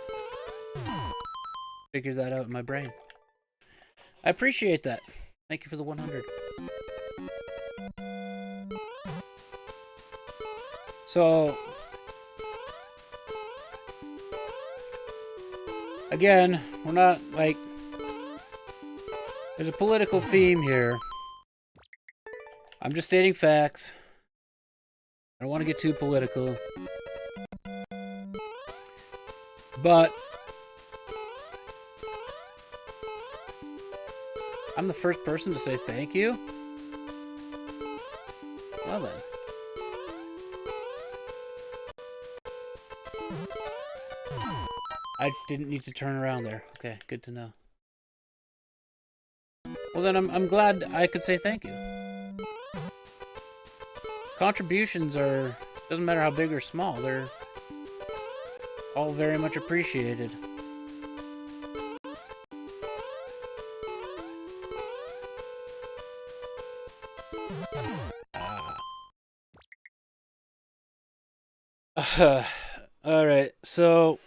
figure that out in my brain. I appreciate that. Thank you for the 100. So, again, we're not, like, there's a political theme here. I'm just stating facts. I don't want to get too political. But I'm the first person to say thank you? Well then. I didn't need to turn around there. Okay, good to know. Well then, I'm glad I could say thank you. Contributions are, doesn't matter how big or small, they're all very much appreciated. Alright, so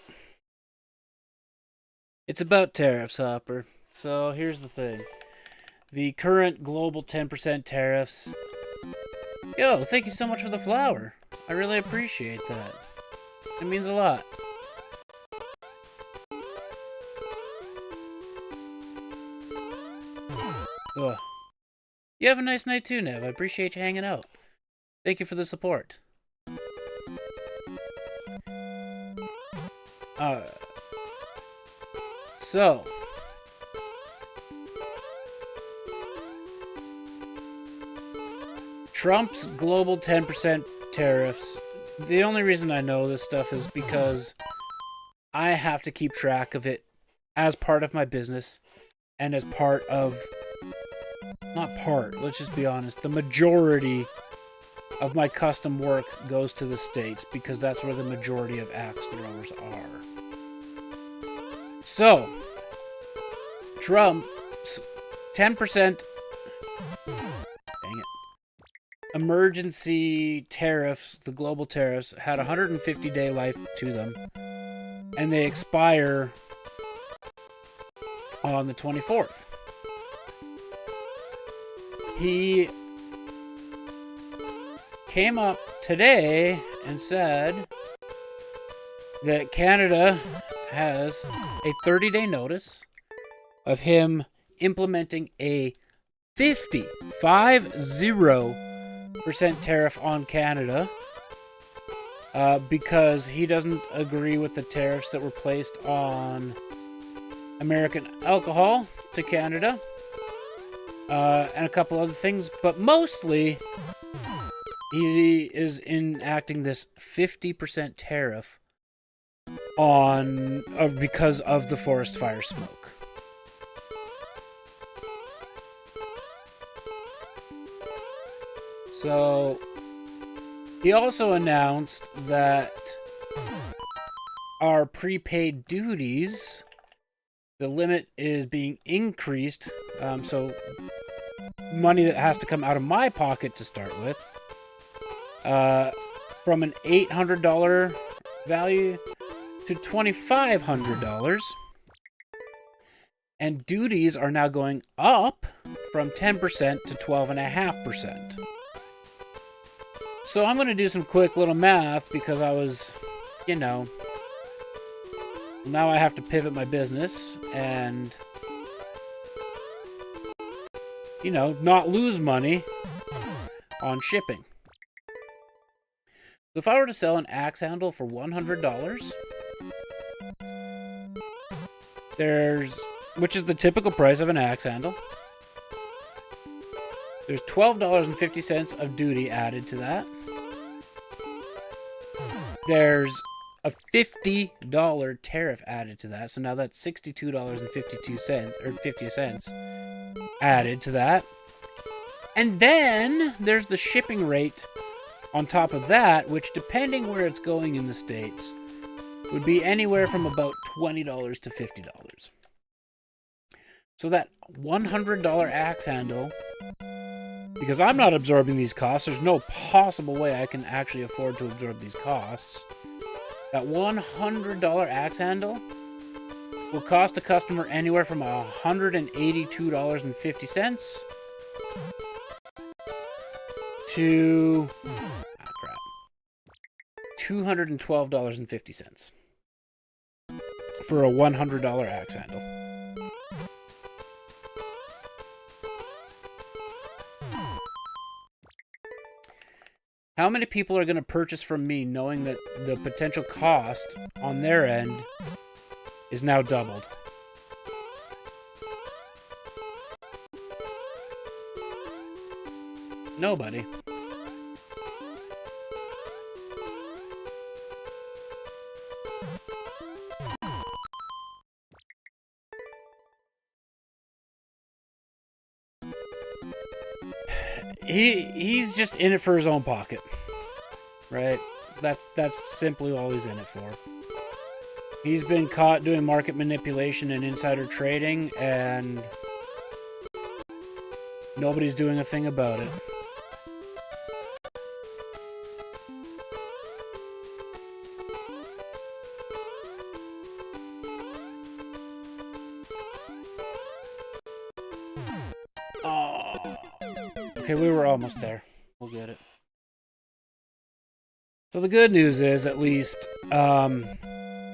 it's about tariffs, Hopper. So here's the thing. The current global 10% tariffs. Yo, thank you so much for the flower. I really appreciate that. It means a lot. Ugh. You have a nice night too, Nev. I appreciate you hanging out. Thank you for the support. So, Trump's global 10% tariffs. The only reason I know this stuff is because I have to keep track of it as part of my business and as part of, not part, let's just be honest, the majority of my custom work goes to the States because that's where the majority of axe throwers are. So, Trump's 10% emergency tariffs, the global tariffs, had a 150-day life to them, and they expire on the 24th. He came up today and said that Canada has a 30-day notice of him implementing a 50% tariff on Canada because he doesn't agree with the tariffs that were placed on American alcohol to Canada and a couple other things, but mostly he is enacting this 50% tariff on because of the forest fire smoke. So, he also announced that our prepaid duties, the limit is being increased, so money that has to come out of my pocket to start with, from an $800 value to $2,500. And duties are now going up from 10% to 12.5%. So I'm going to do some quick little math because I was, now I have to pivot my business and, not lose money on shipping. If I were to sell an axe handle for $100, which is the typical price of an axe handle, there's $12.50 of duty added to that. There's a $50 tariff added to that, so now that's $62.52 or 50 cents added to that. And then there's the shipping rate on top of that, which, depending where it's going in the States, would be anywhere from about $20 to $50. So that $100 axe handle, because I'm not absorbing these costs, there's no possible way I can actually afford to absorb these costs. That $100 axe handle will cost a customer anywhere from $182.50 to $212.50 for a $100 axe handle. How many people are going to purchase from me knowing that the potential cost on their end is now doubled? Nobody. He's just in it for his own pocket, right? That's simply all he's in it for. He's been caught doing market manipulation and insider trading, and nobody's doing a thing about it. Okay, we were almost there. We'll get it. So the good news is, at least, my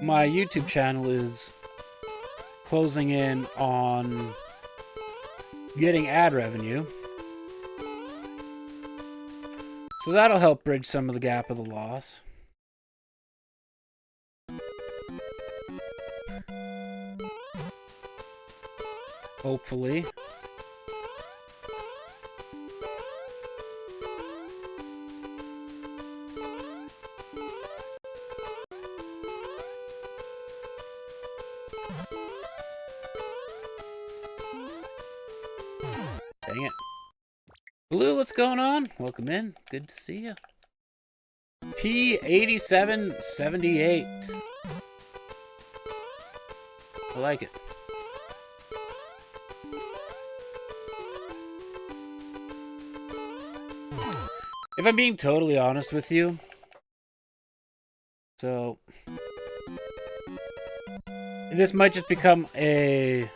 YouTube channel is closing in on getting ad revenue. So that'll help bridge some of the gap of the loss. Hopefully. Dang it. Blue, what's going on? Welcome in. Good to see you. T8778. I like it. If I'm being totally honest with you, so this might just become a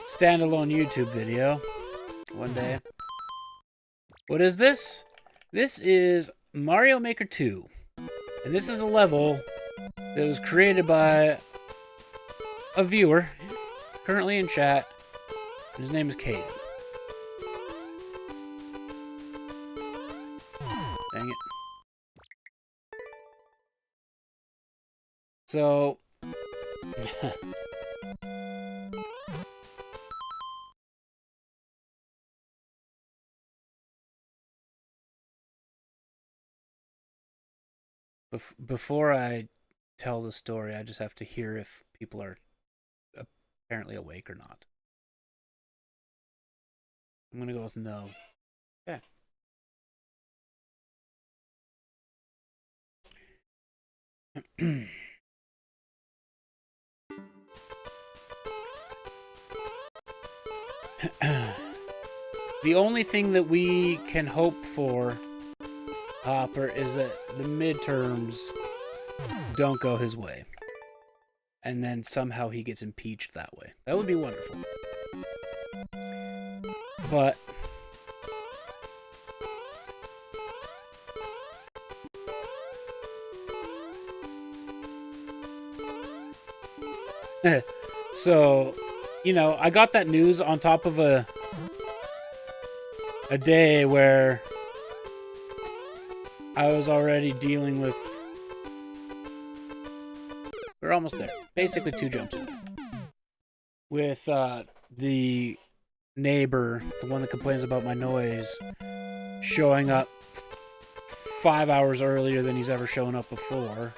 standalone YouTube video one day. What is this? This is Mario Maker 2. And this is a level that was created by a viewer currently in chat. And his name is Kate. Dang it. So before I tell the story, I just have to hear if people are apparently awake or not. I'm gonna go with no. Okay. The only thing that we can hope for, Hopper, is that the midterms don't go his way. And then somehow he gets impeached that way. That would be wonderful. But so, you know, I got that news on top of a day where I was already dealing with... We're almost there. Basically 2 jumps in. With the neighbor, the one that complains about my noise, showing up 5 hours earlier than he's ever shown up before.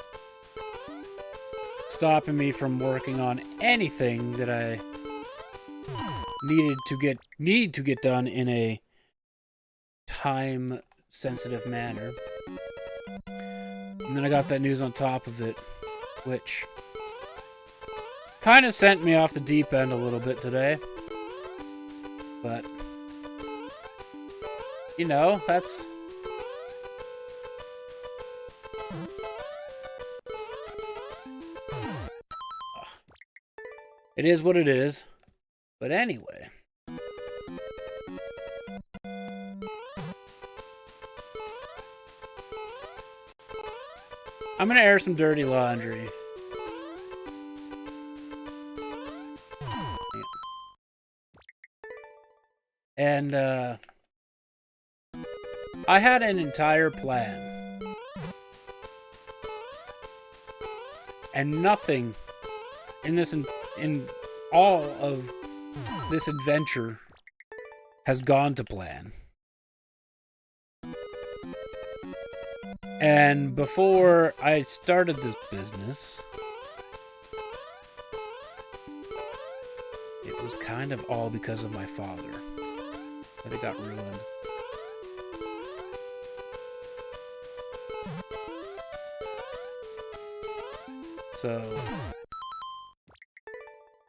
Stopping me from working on anything that I need to get done in a time-sensitive manner. And then I got that news on top of it, which kind of sent me off the deep end a little bit today. But, you know, that's... It is what it is. But anyway, I'm gonna air some dirty laundry. And, I had an entire plan. And nothing in all of this adventure has gone to plan. And before I started this business, it was kind of all because of my father that it got ruined. So,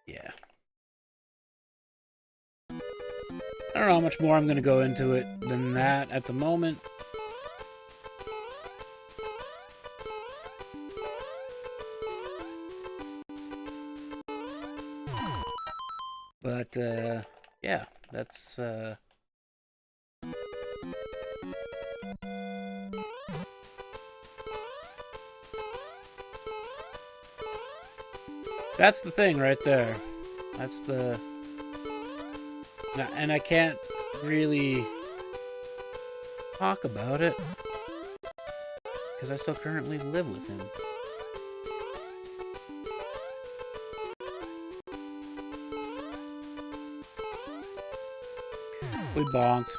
yeah. I don't know how much more I'm going to go into it than that at the moment. But, yeah, that's, that's the thing right there. That's the... And I can't really talk about it because I still currently live with him. We bonked.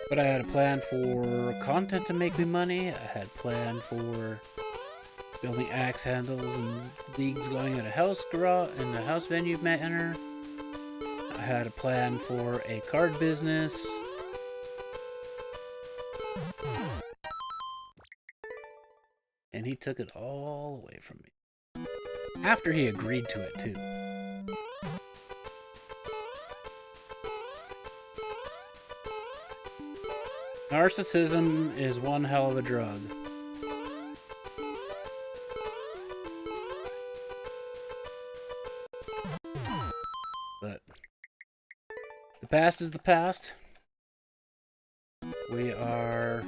But I had a plan for content to make me money. I had a plan for building axe handles and leagues going at a house garage in the house venue manner. I had a plan for a card business. And he took it all away from me. After he agreed to it, too. Narcissism is one hell of a drug. But the past is the past. We are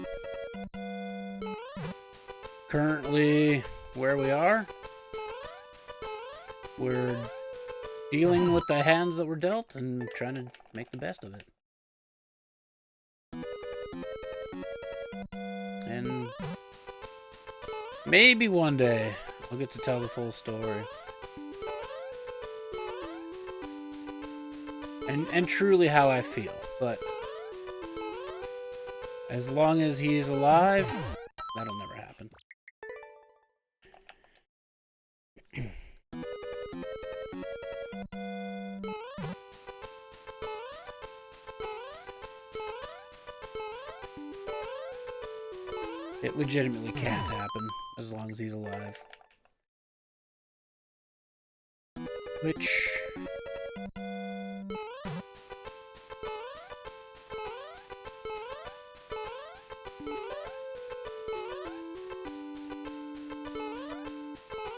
currently where we are. We're dealing with the hands that were dealt and trying to make the best of it. And maybe one day I'll get to tell the full story. And truly how I feel. But as long as he's alive, that'll never happen. It legitimately can't happen as long as he's alive. Which...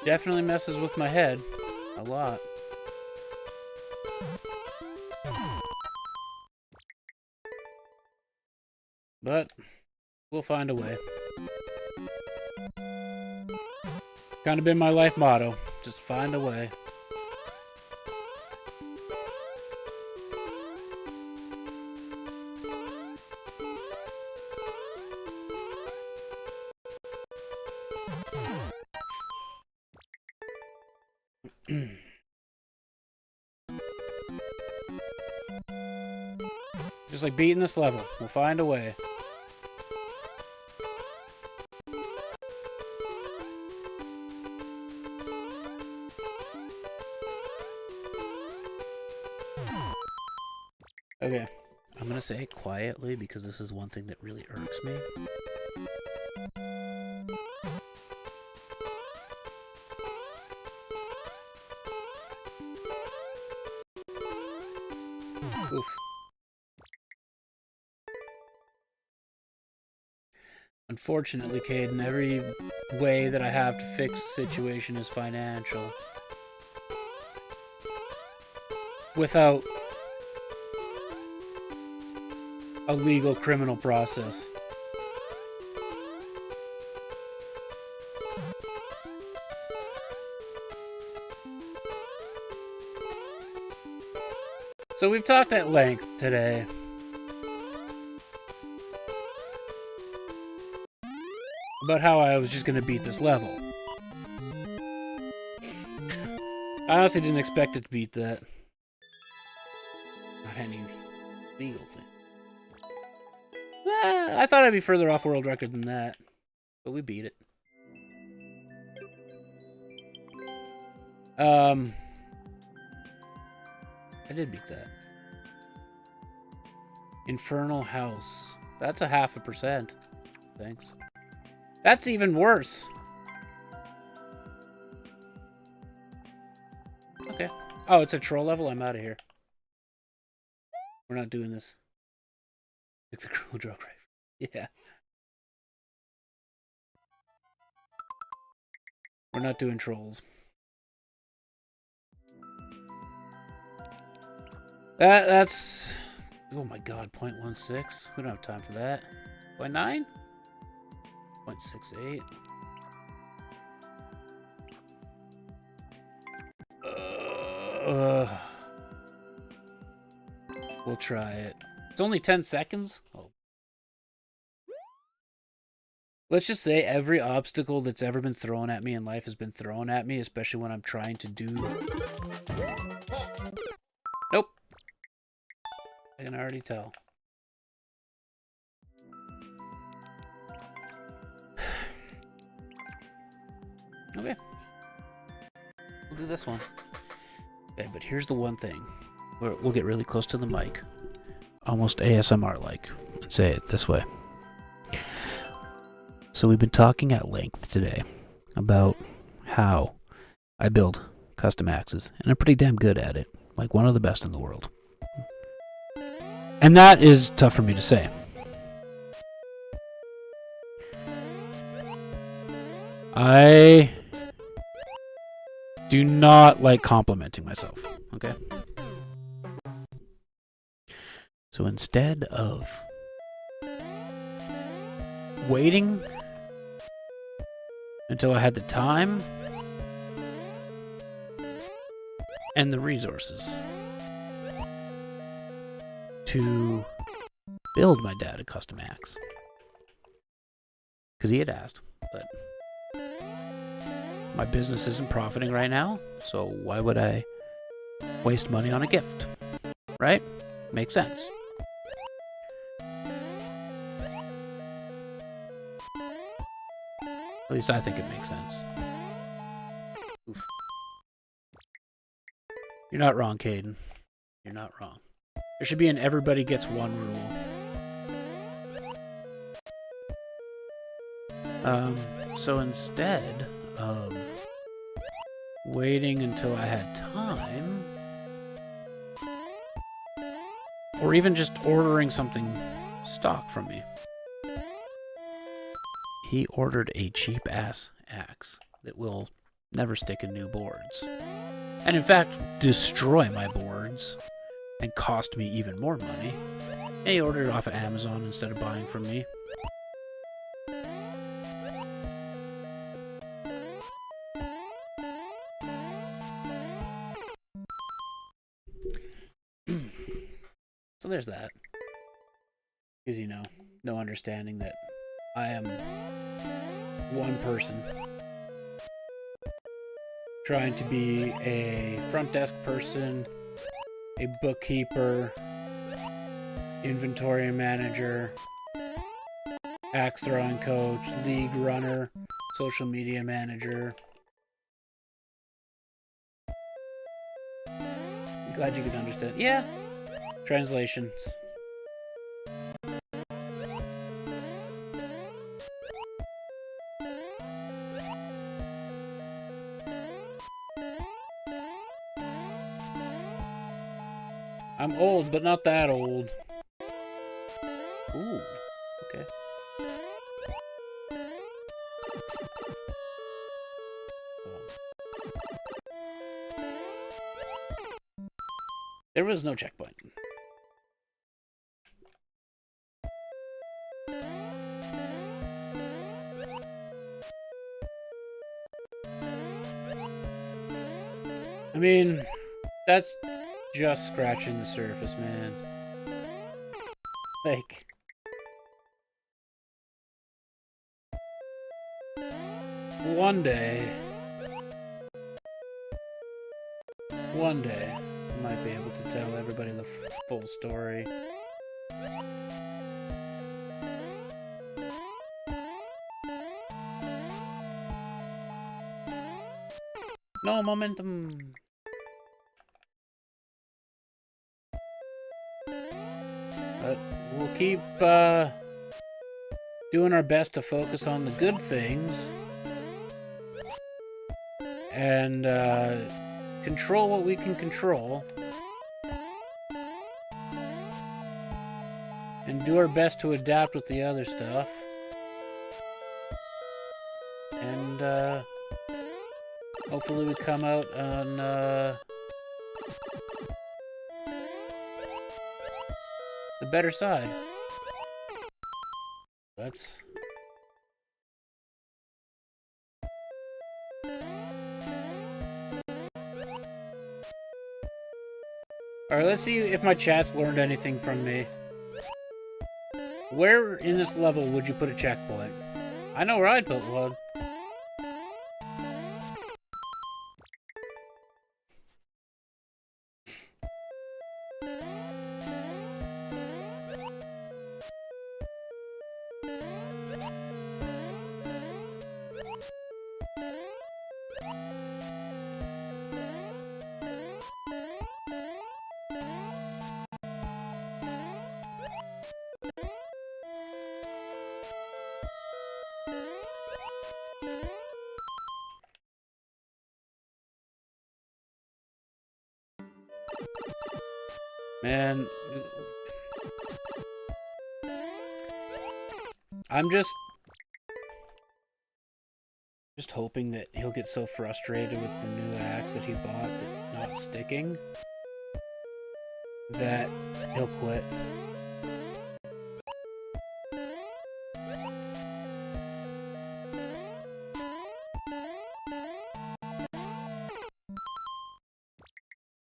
definitely messes with my head a lot. But we'll find a way. Kind of been my life motto. Just find a way. Just like beating this level. We'll find a way. Okay, I'm gonna say it quietly because this is one thing that really irks me. Oof. Unfortunately, Caden, every way that I have to fix the situation is financial. Without a legal criminal process. So we've talked at length today about how I was just going to beat this level. I honestly didn't expect it to beat that. Not any legal thing. I thought I'd be further off world record than that. But we beat it. I did beat that. Infernal House. That's a 0.5%. Thanks. That's even worse. Okay. Oh, it's a troll level? I'm out of here. We're not doing this. It's a cruel drug rifle. Yeah. We're not doing trolls. That's... Oh my god, 0.16? We don't have time for that. 0.9? 0.68? We'll try it. It's only 10 seconds? Oh. Let's just say every obstacle that's ever been thrown at me in life has been thrown at me, especially when I'm trying to do... Nope. I can already tell. Okay. We'll do this one. Okay, but here's the one thing. We'll get really close to the mic. Almost ASMR-like. And say it this way. So we've been talking at length today about how I build custom axes. And I'm pretty damn good at it. Like one of the best in the world. And that is tough for me to say. I do not like complimenting myself, okay? So instead of waiting until I had the time and the resources to build my dad a custom axe, because he had asked, but my business isn't profiting right now, so why would I waste money on a gift? Right? Makes sense. At least I think it makes sense. Oof. You're not wrong, Caden. You're not wrong. There should be an everybody gets one rule. So instead of waiting until I had time, or even just ordering something stock from me, he ordered a cheap-ass axe that will never stick in new boards. And in fact, destroy my boards and cost me even more money. And he ordered it off of Amazon instead of buying from me. So there's that. Because, you know, no understanding that I am one person trying to be a front desk person, a bookkeeper, inventory manager, axe throwing coach, league runner, social media manager. Glad you could understand. Yeah. Translations. I'm old, but not that old. Ooh, okay. There was no checkpoint. I mean, that's just scratching the surface, man. Like, one day, I might be able to tell everybody the full story. No momentum. But we'll keep doing our best to focus on the good things and control what we can control, and do our best to adapt with the other stuff, and hopefully we come out on the better side. Let's Alright, let's see if my chat's learned anything from me. Where in this level would you put a checkpoint? I know where I'd put one. Man, I'm just hoping that he'll get so frustrated with the new axe that he bought that not sticking that he'll quit.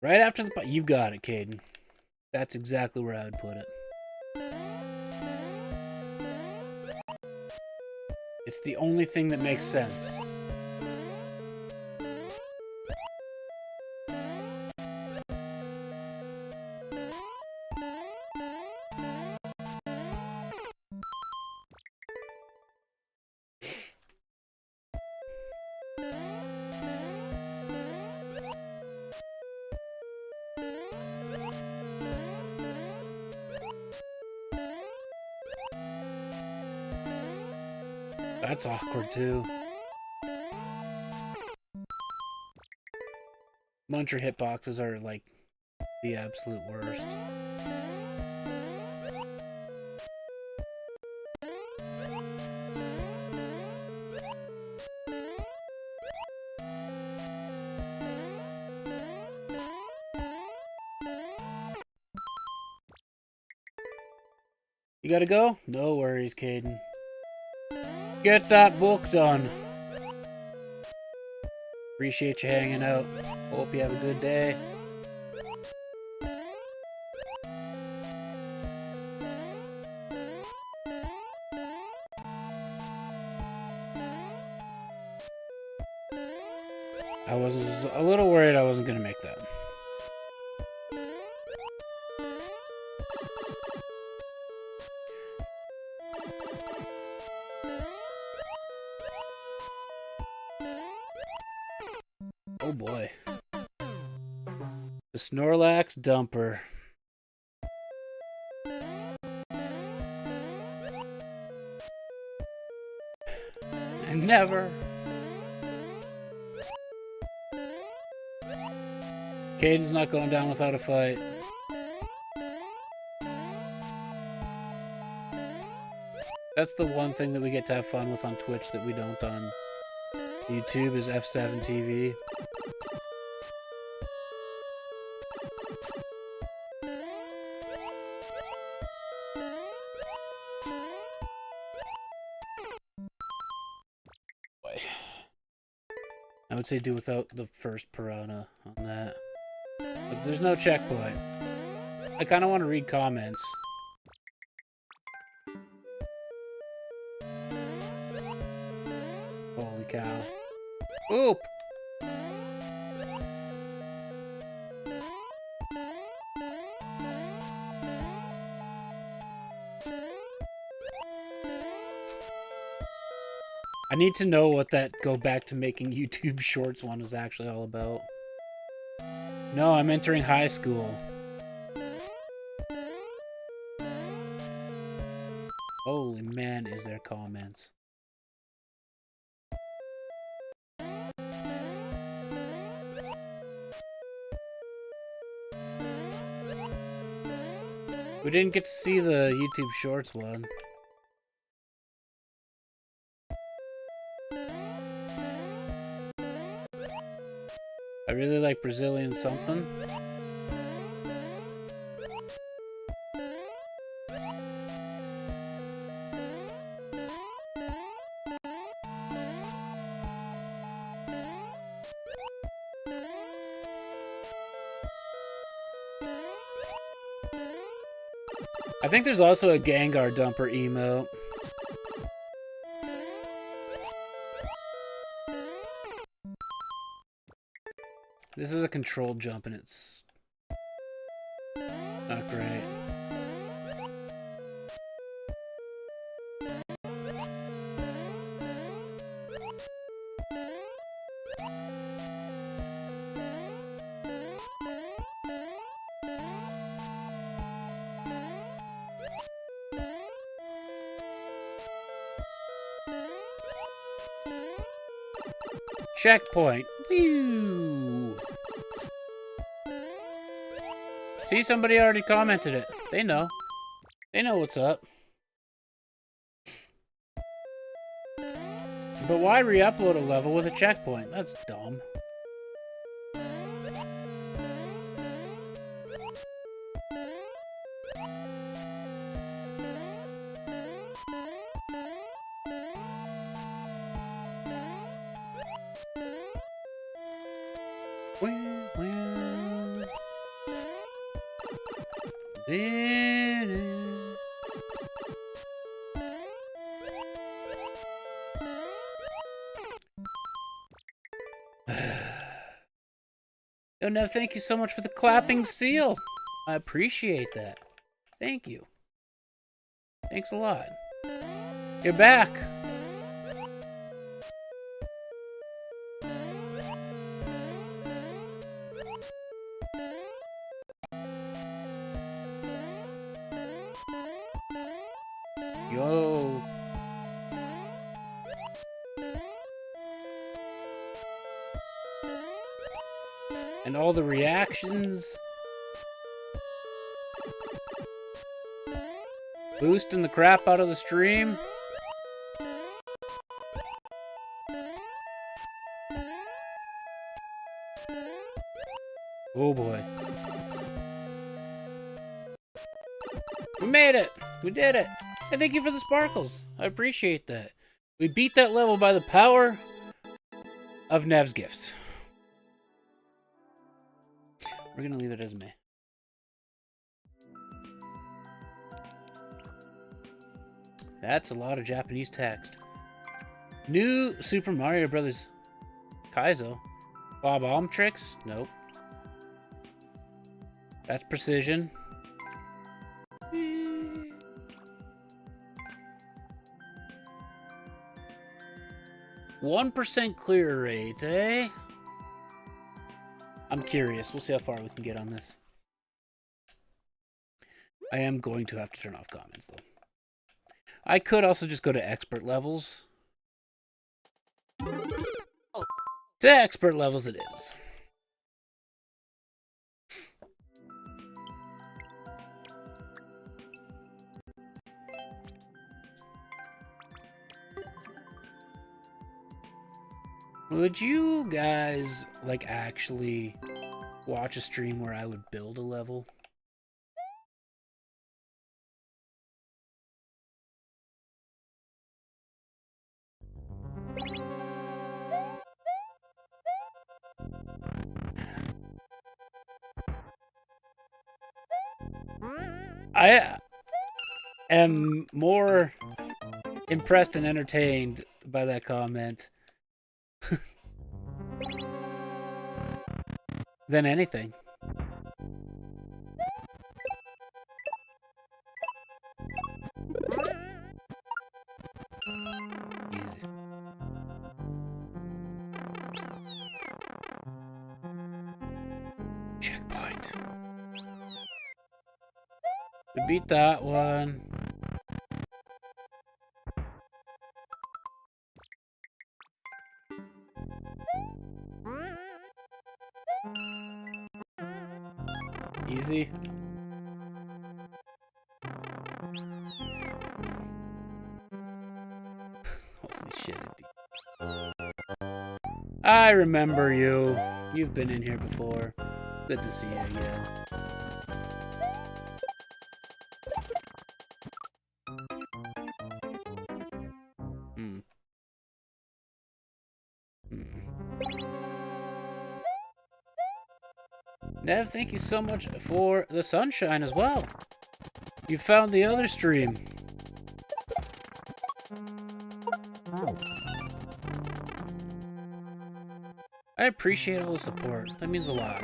Right after the... You've got it, Caden. That's exactly where I would put it. It's the only thing that makes sense. That's awkward, too. Muncher hitboxes are, like, the absolute worst. You gotta go? No worries, Caden. Get that book done. Appreciate you hanging out. Hope you have a good day. I was a little worried I wasn't gonna make that. Oh boy. The Snorlax Dumper. And never. Caden's not going down without a fight. That's the one thing that we get to have fun with on Twitch that we don't on YouTube is F7 TV. I would say do without the first piranha on that. But there's no checkpoint. I kind of want to read comments. Holy cow. Oop! I need to know what that go back to making YouTube shorts one was actually all about. No, I'm entering high school. Holy man, is there comments. We didn't get to see the YouTube Shorts one. I really like Brazilian something. I think there's also a Gengar Dumper emote. This is a controlled jump and it's not great. Checkpoint. Woo! See, somebody already commented it. They know. They know what's up. But why re-upload a level with a checkpoint? That's dumb. Yo, Nev, thank you so much for the clapping seal. I appreciate that. Thank you. Thanks a lot. You're back. Yo. And all the reactions. Boosting the crap out of the stream. Oh boy. We made it! We did it! And thank you for the sparkles. I appreciate that. We beat that level by the power of Nev's gifts. We're gonna leave it as meh. That's a lot of Japanese text. New Super Mario Brothers Kaizo. Bob Alm tricks? Nope. That's precision. 1% clear rate, eh? I'm curious. We'll see how far we can get on this. I am going to have to turn off comments, though. I could also just go to expert levels. To expert levels it is. Would you guys, like, actually watch a stream where I would build a level? I am more impressed and entertained by that comment than anything. Easy. Checkpoint. We beat that one. Easy. Holy shit, I remember you. You've been in here before. Good to see you again. Nev, thank you so much for the sunshine as well. You found the other stream. I appreciate all the support. That means a lot.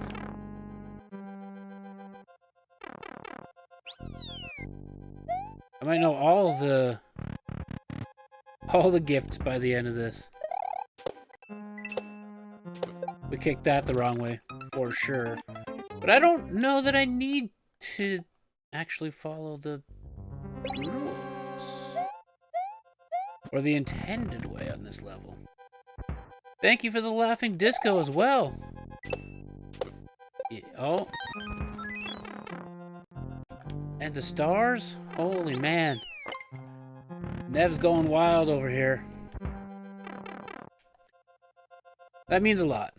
I might know all the gifts by the end of this. We kicked that the wrong way, for sure. But I don't know that I need to actually follow the rules. Or the intended way on this level. Thank you for the laughing disco as well. Yeah, oh. And the stars? Holy man. Nev's going wild over here. That means a lot.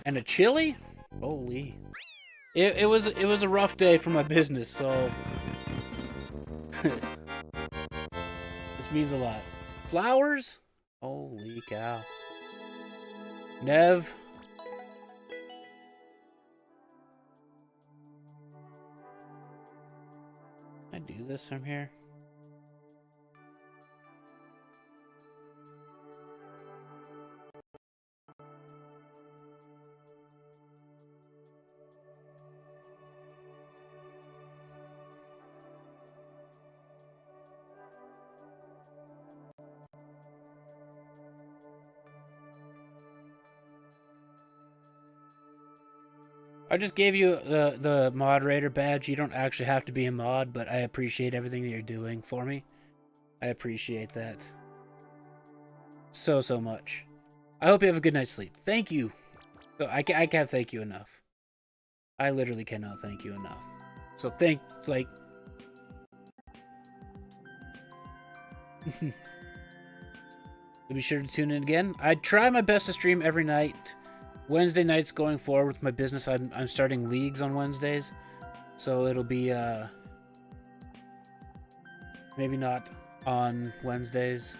And a chili? Holy. It was a rough day for my business, so this means a lot. Flowers? Holy cow. Nev. Can I do this from here? I just gave you the moderator badge. You don't actually have to be a mod, but I appreciate everything that you're doing for me. I appreciate that so much. I hope you have a good night's sleep. Thank you. I can't thank you enough. I literally cannot thank you enough. So like... Be sure to tune in again. I try my best to stream every night. Wednesday nights going forward with my business, I'm starting leagues on Wednesdays, so it'll be maybe not on Wednesdays.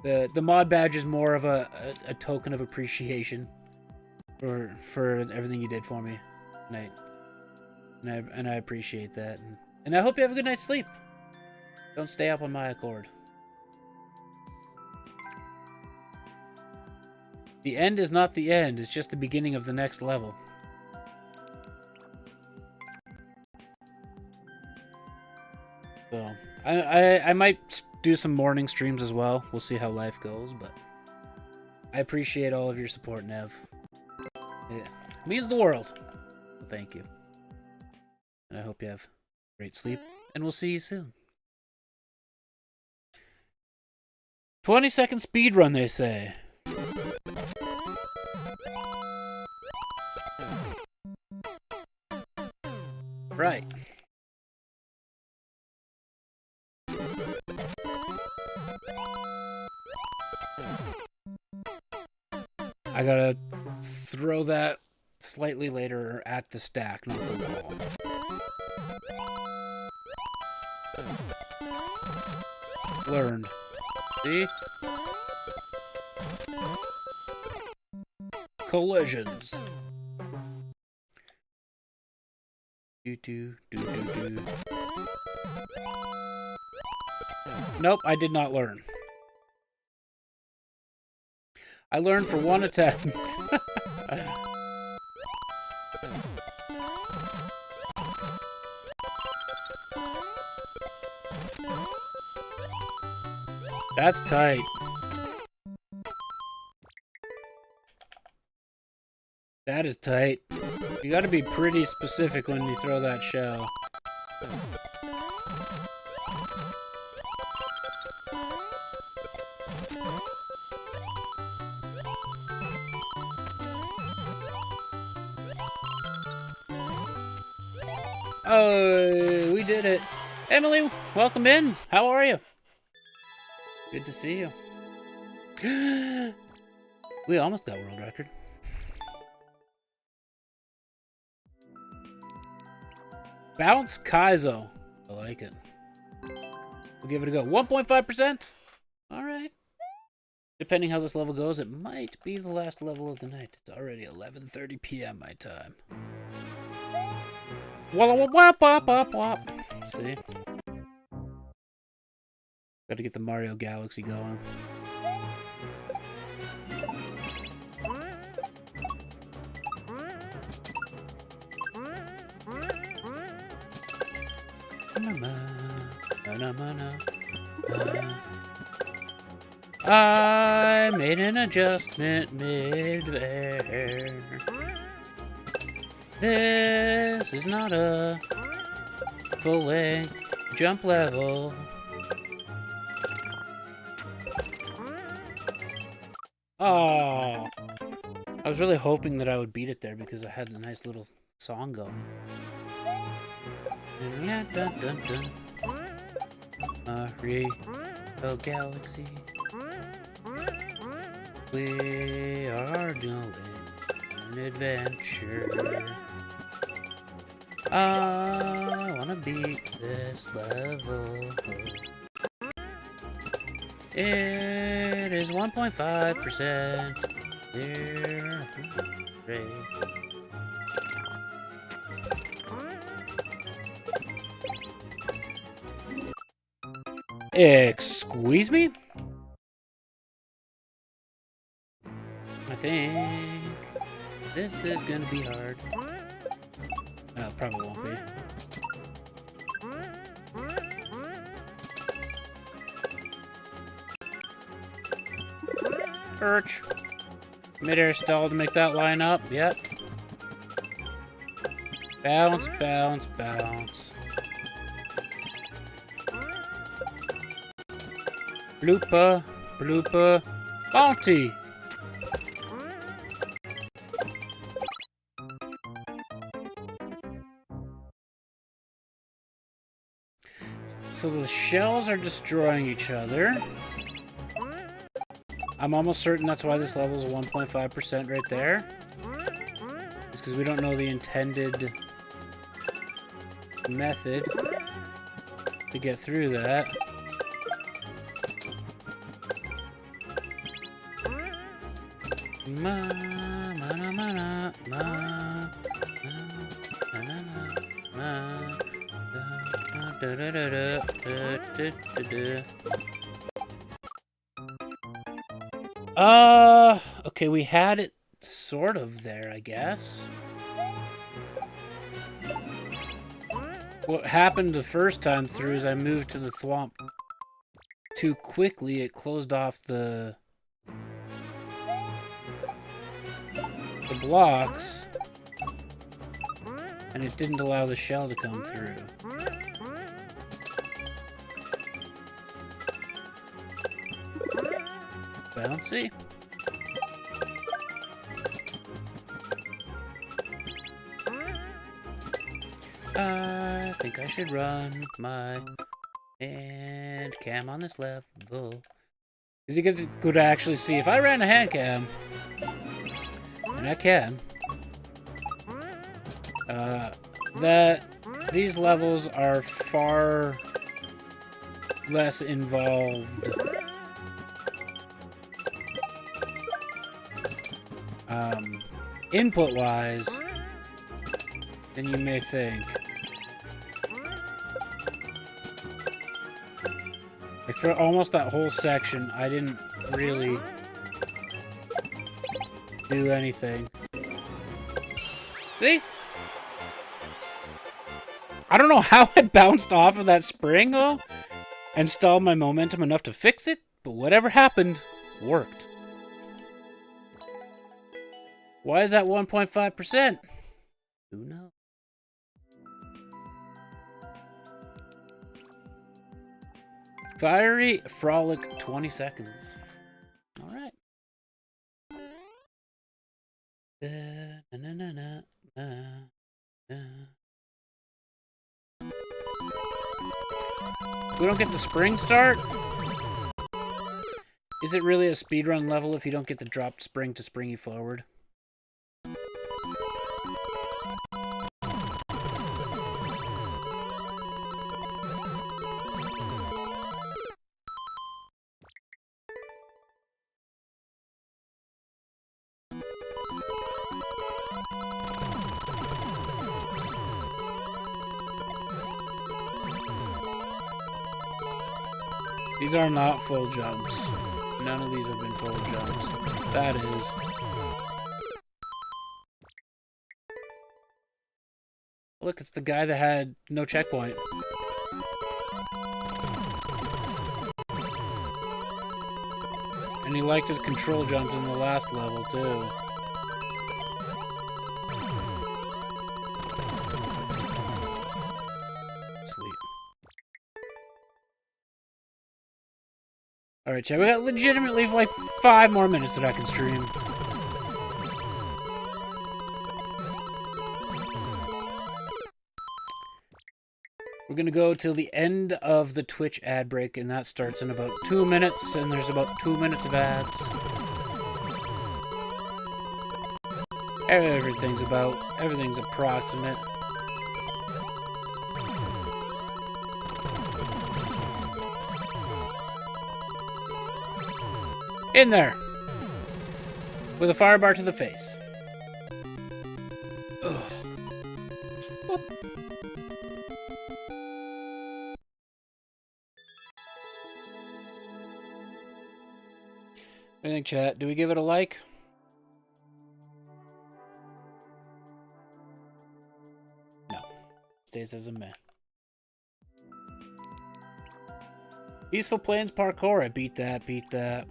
The mod badge is more of a token of appreciation for everything you did for me tonight, and I appreciate that, and I hope you have a good night's sleep. Don't stay up on my accord. The end is not the end, it's just the beginning of the next level. So, I might do some morning streams as well. We'll see how life goes, but I appreciate all of your support, Nev. It means the world. So thank you. And I hope you have great sleep, and we'll see you soon. 20-second speed run, they say. Right. I gotta throw that slightly later at the stack, not the wall. Learned. See? Collisions. Nope, I did not learn. I learned for one attempt. That's tight. That is tight. You gotta be pretty specific when you throw that shell. Oh, we did it. Emily, welcome in. How are you? Good to see you. We almost got world record. Bounce Kaizo. I like it. We'll give it a go. 1.5%? Alright. Depending how this level goes, it might be the last level of the night. It's already 11:30 p.m. my time. Walla wop wop wop wop. See? Gotta get the Mario Galaxy going. I made an adjustment mid-air. This is not a full-length jump level. Oh, I was really hoping that I would beat it there because I had a nice little song going. Dun, dun, dun, dun. Mario Galaxy. We are doing an adventure. I wanna beat this level. It is 1.5%. Squeeze me? I think this is gonna be hard. Oh, probably won't be. Perch. Mid-air stall to make that line up. Yep. Bounce, bounce, bounce. Blooper, blooper, bounty. So the shells are destroying each other. I'm almost certain that's why this level is 1.5% right there. It's because we don't know the intended method to get through that. Okay, we had it sort of there, I guess. What happened the first time through is I moved to the thwomp too quickly. It closed off the blocks, and it didn't allow the shell to come through. Bouncy. I think I should run my hand cam on this level. Because you get to actually see if I ran a hand cam, and I can, that these levels are far less involved input-wise than you may think. Like, for almost that whole section, I didn't really do anything. See? I don't know how I bounced off of that spring, though, and stalled my momentum enough to fix it, but whatever happened, worked. Why is that 1.5%? Who knows? Fiery Frolic 20 seconds. All right. We don't get the spring start? Is it really a speedrun level if you don't get the dropped spring to spring you forward? These are not full jumps. None of these have been full jumps. That is. Look, it's the guy that had no checkpoint. And he liked his control jump in the last level, too. Sweet. Alright, chat, we got legitimately like 5 more minutes that I can stream. We're gonna go till the end of the Twitch ad break, and that starts in about 2 minutes, and there's about 2 minutes of ads. Everything's approximate. In there! With a fire bar to the face. Ugh. Whoop. What do you think, chat? Do we give it a like? No. Stays as a meh. Peaceful Plains Parkour. I beat that.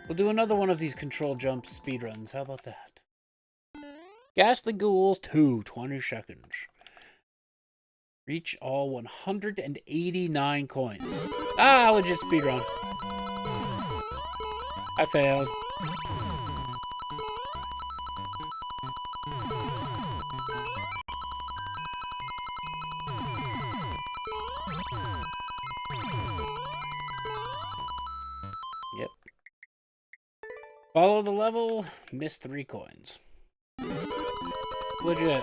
We'll do another one of these control jump speedruns. How about that? Ghastly Ghouls 2, 20 seconds. Reach all 189 coins. Ah, legit speedrun. I failed. Yep. Follow the level, miss 3 coins. Legit.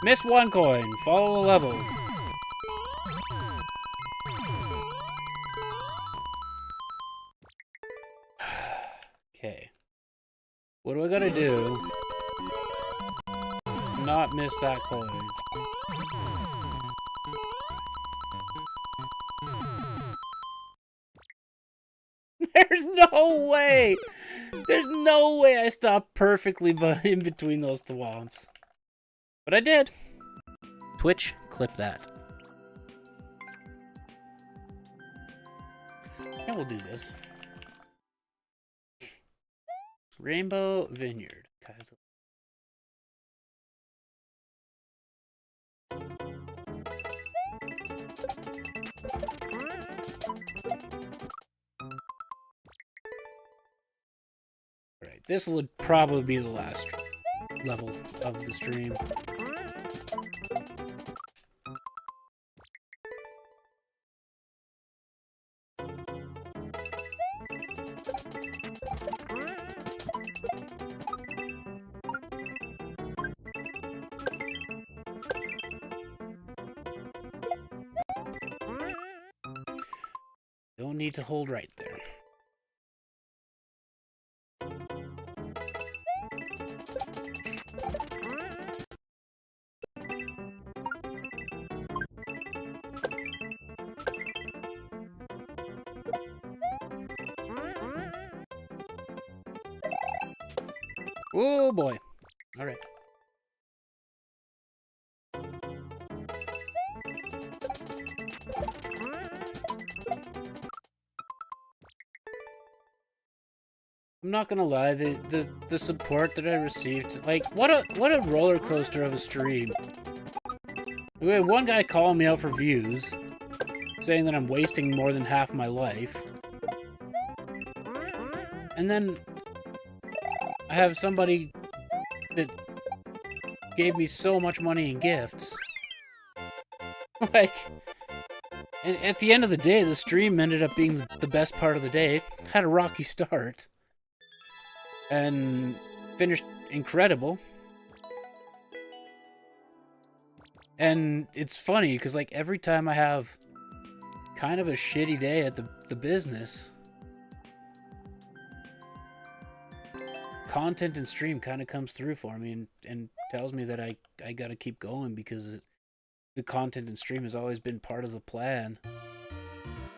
Miss 1 coin. Follow the level. Okay. What do I gotta do? Not miss that coin. There's no way! There's no way I stopped perfectly in between those thwomps. But I did. Twitch, clip that. And we'll do this. Rainbow Vineyard. Kaiser. Alright, this would probably be the last level of the stream. Don't need to hold right there. Oh boy. All right. I'm not gonna lie, the support that I received, like, what a roller coaster of a stream. We had one guy calling me out for views, saying that I'm wasting more than half my life. And then I have somebody that gave me so much money in gifts. Like, and at the end of the day, the stream ended up being the best part of the day. It had a rocky start. And finished incredible. And it's funny, because, like, every time I have kind of a shitty day at the business, content and stream kind of comes through for me and tells me that I gotta keep going, because the content and stream has always been part of the plan.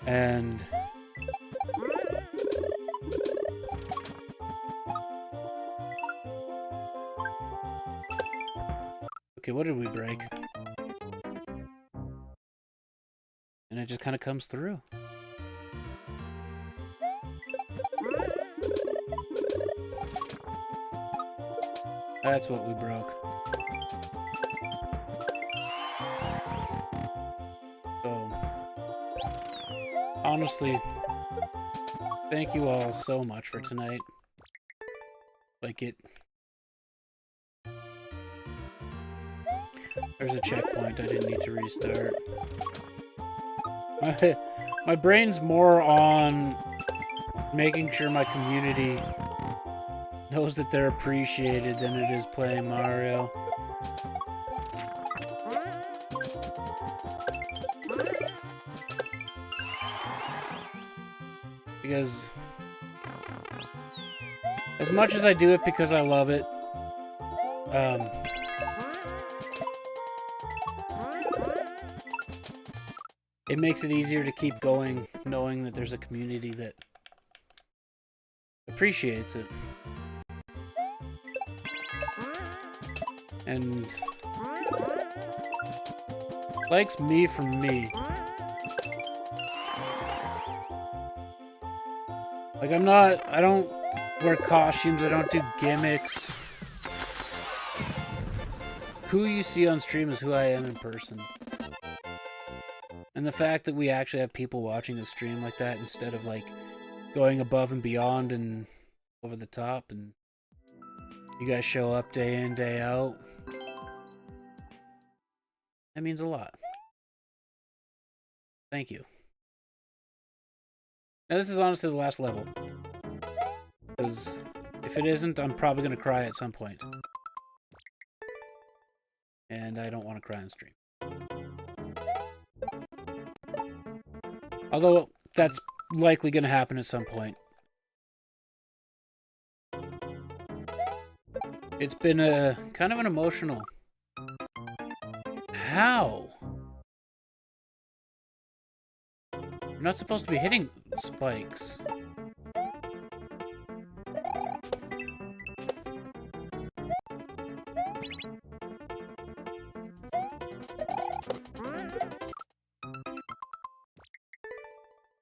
And okay, what did we break? And it just kind of comes through. That's what we broke. So, honestly, thank you all so much for tonight. Like, there's a checkpoint. I didn't need to restart. My brain's more on making sure my community knows that they're appreciated than it is playing Mario. Because as much as I do it because I love it, it makes it easier to keep going knowing that there's a community that appreciates it. And likes me for me. Like, I don't wear costumes, I don't do gimmicks. Who you see on stream is who I am in person. And the fact that we actually have people watching the stream like that instead of, like, going above and beyond and over the top, and you guys show up day in, day out, that means a lot. Thank you. Now, this is honestly the last level. Because if it isn't, I'm probably going to cry at some point. And I don't want to cry on stream. Although, that's likely going to happen at some point. It's been a kind of an emotional... How? You're not supposed to be hitting spikes.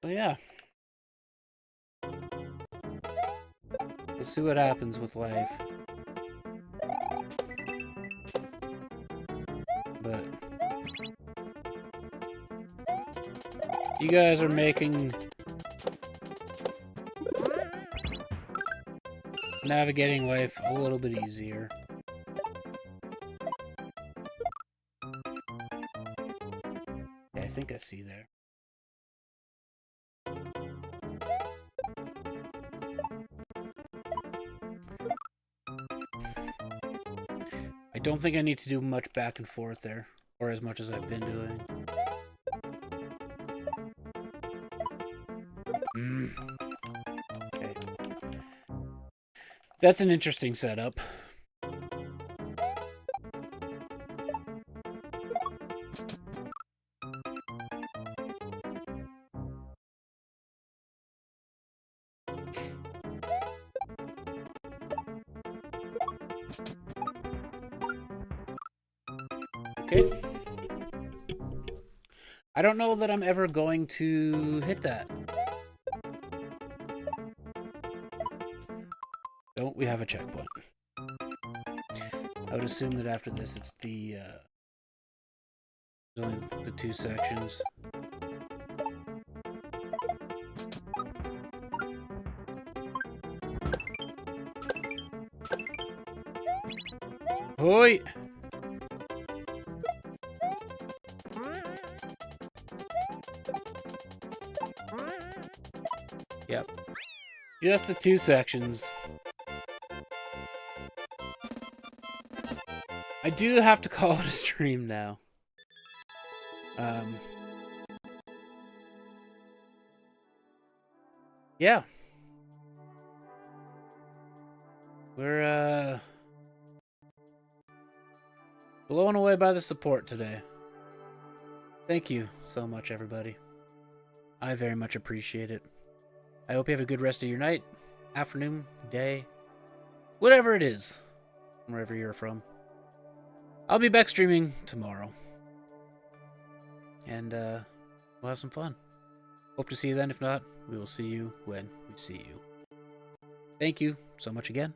But yeah. We'll see what happens with life. But you guys are making navigating life a little bit easier. Yeah, I think I see there. I don't think I need to do much back and forth there, or as much as I've been doing. Okay. That's an interesting setup. Okay. I don't know that I'm ever going to hit that. Don't we have a checkpoint? I would assume that after this it's the only the 2 sections. Hoi! Yep. Just the 2 sections. I do have to call it a stream now. Yeah. We're, blown away by the support today. Thank you so much, everybody. I very much appreciate it. I hope you have a good rest of your night, afternoon, day, whatever it is, wherever you're from. I'll be back streaming tomorrow. And, we'll have some fun. Hope to see you then. If not, we will see you when we see you. Thank you so much again.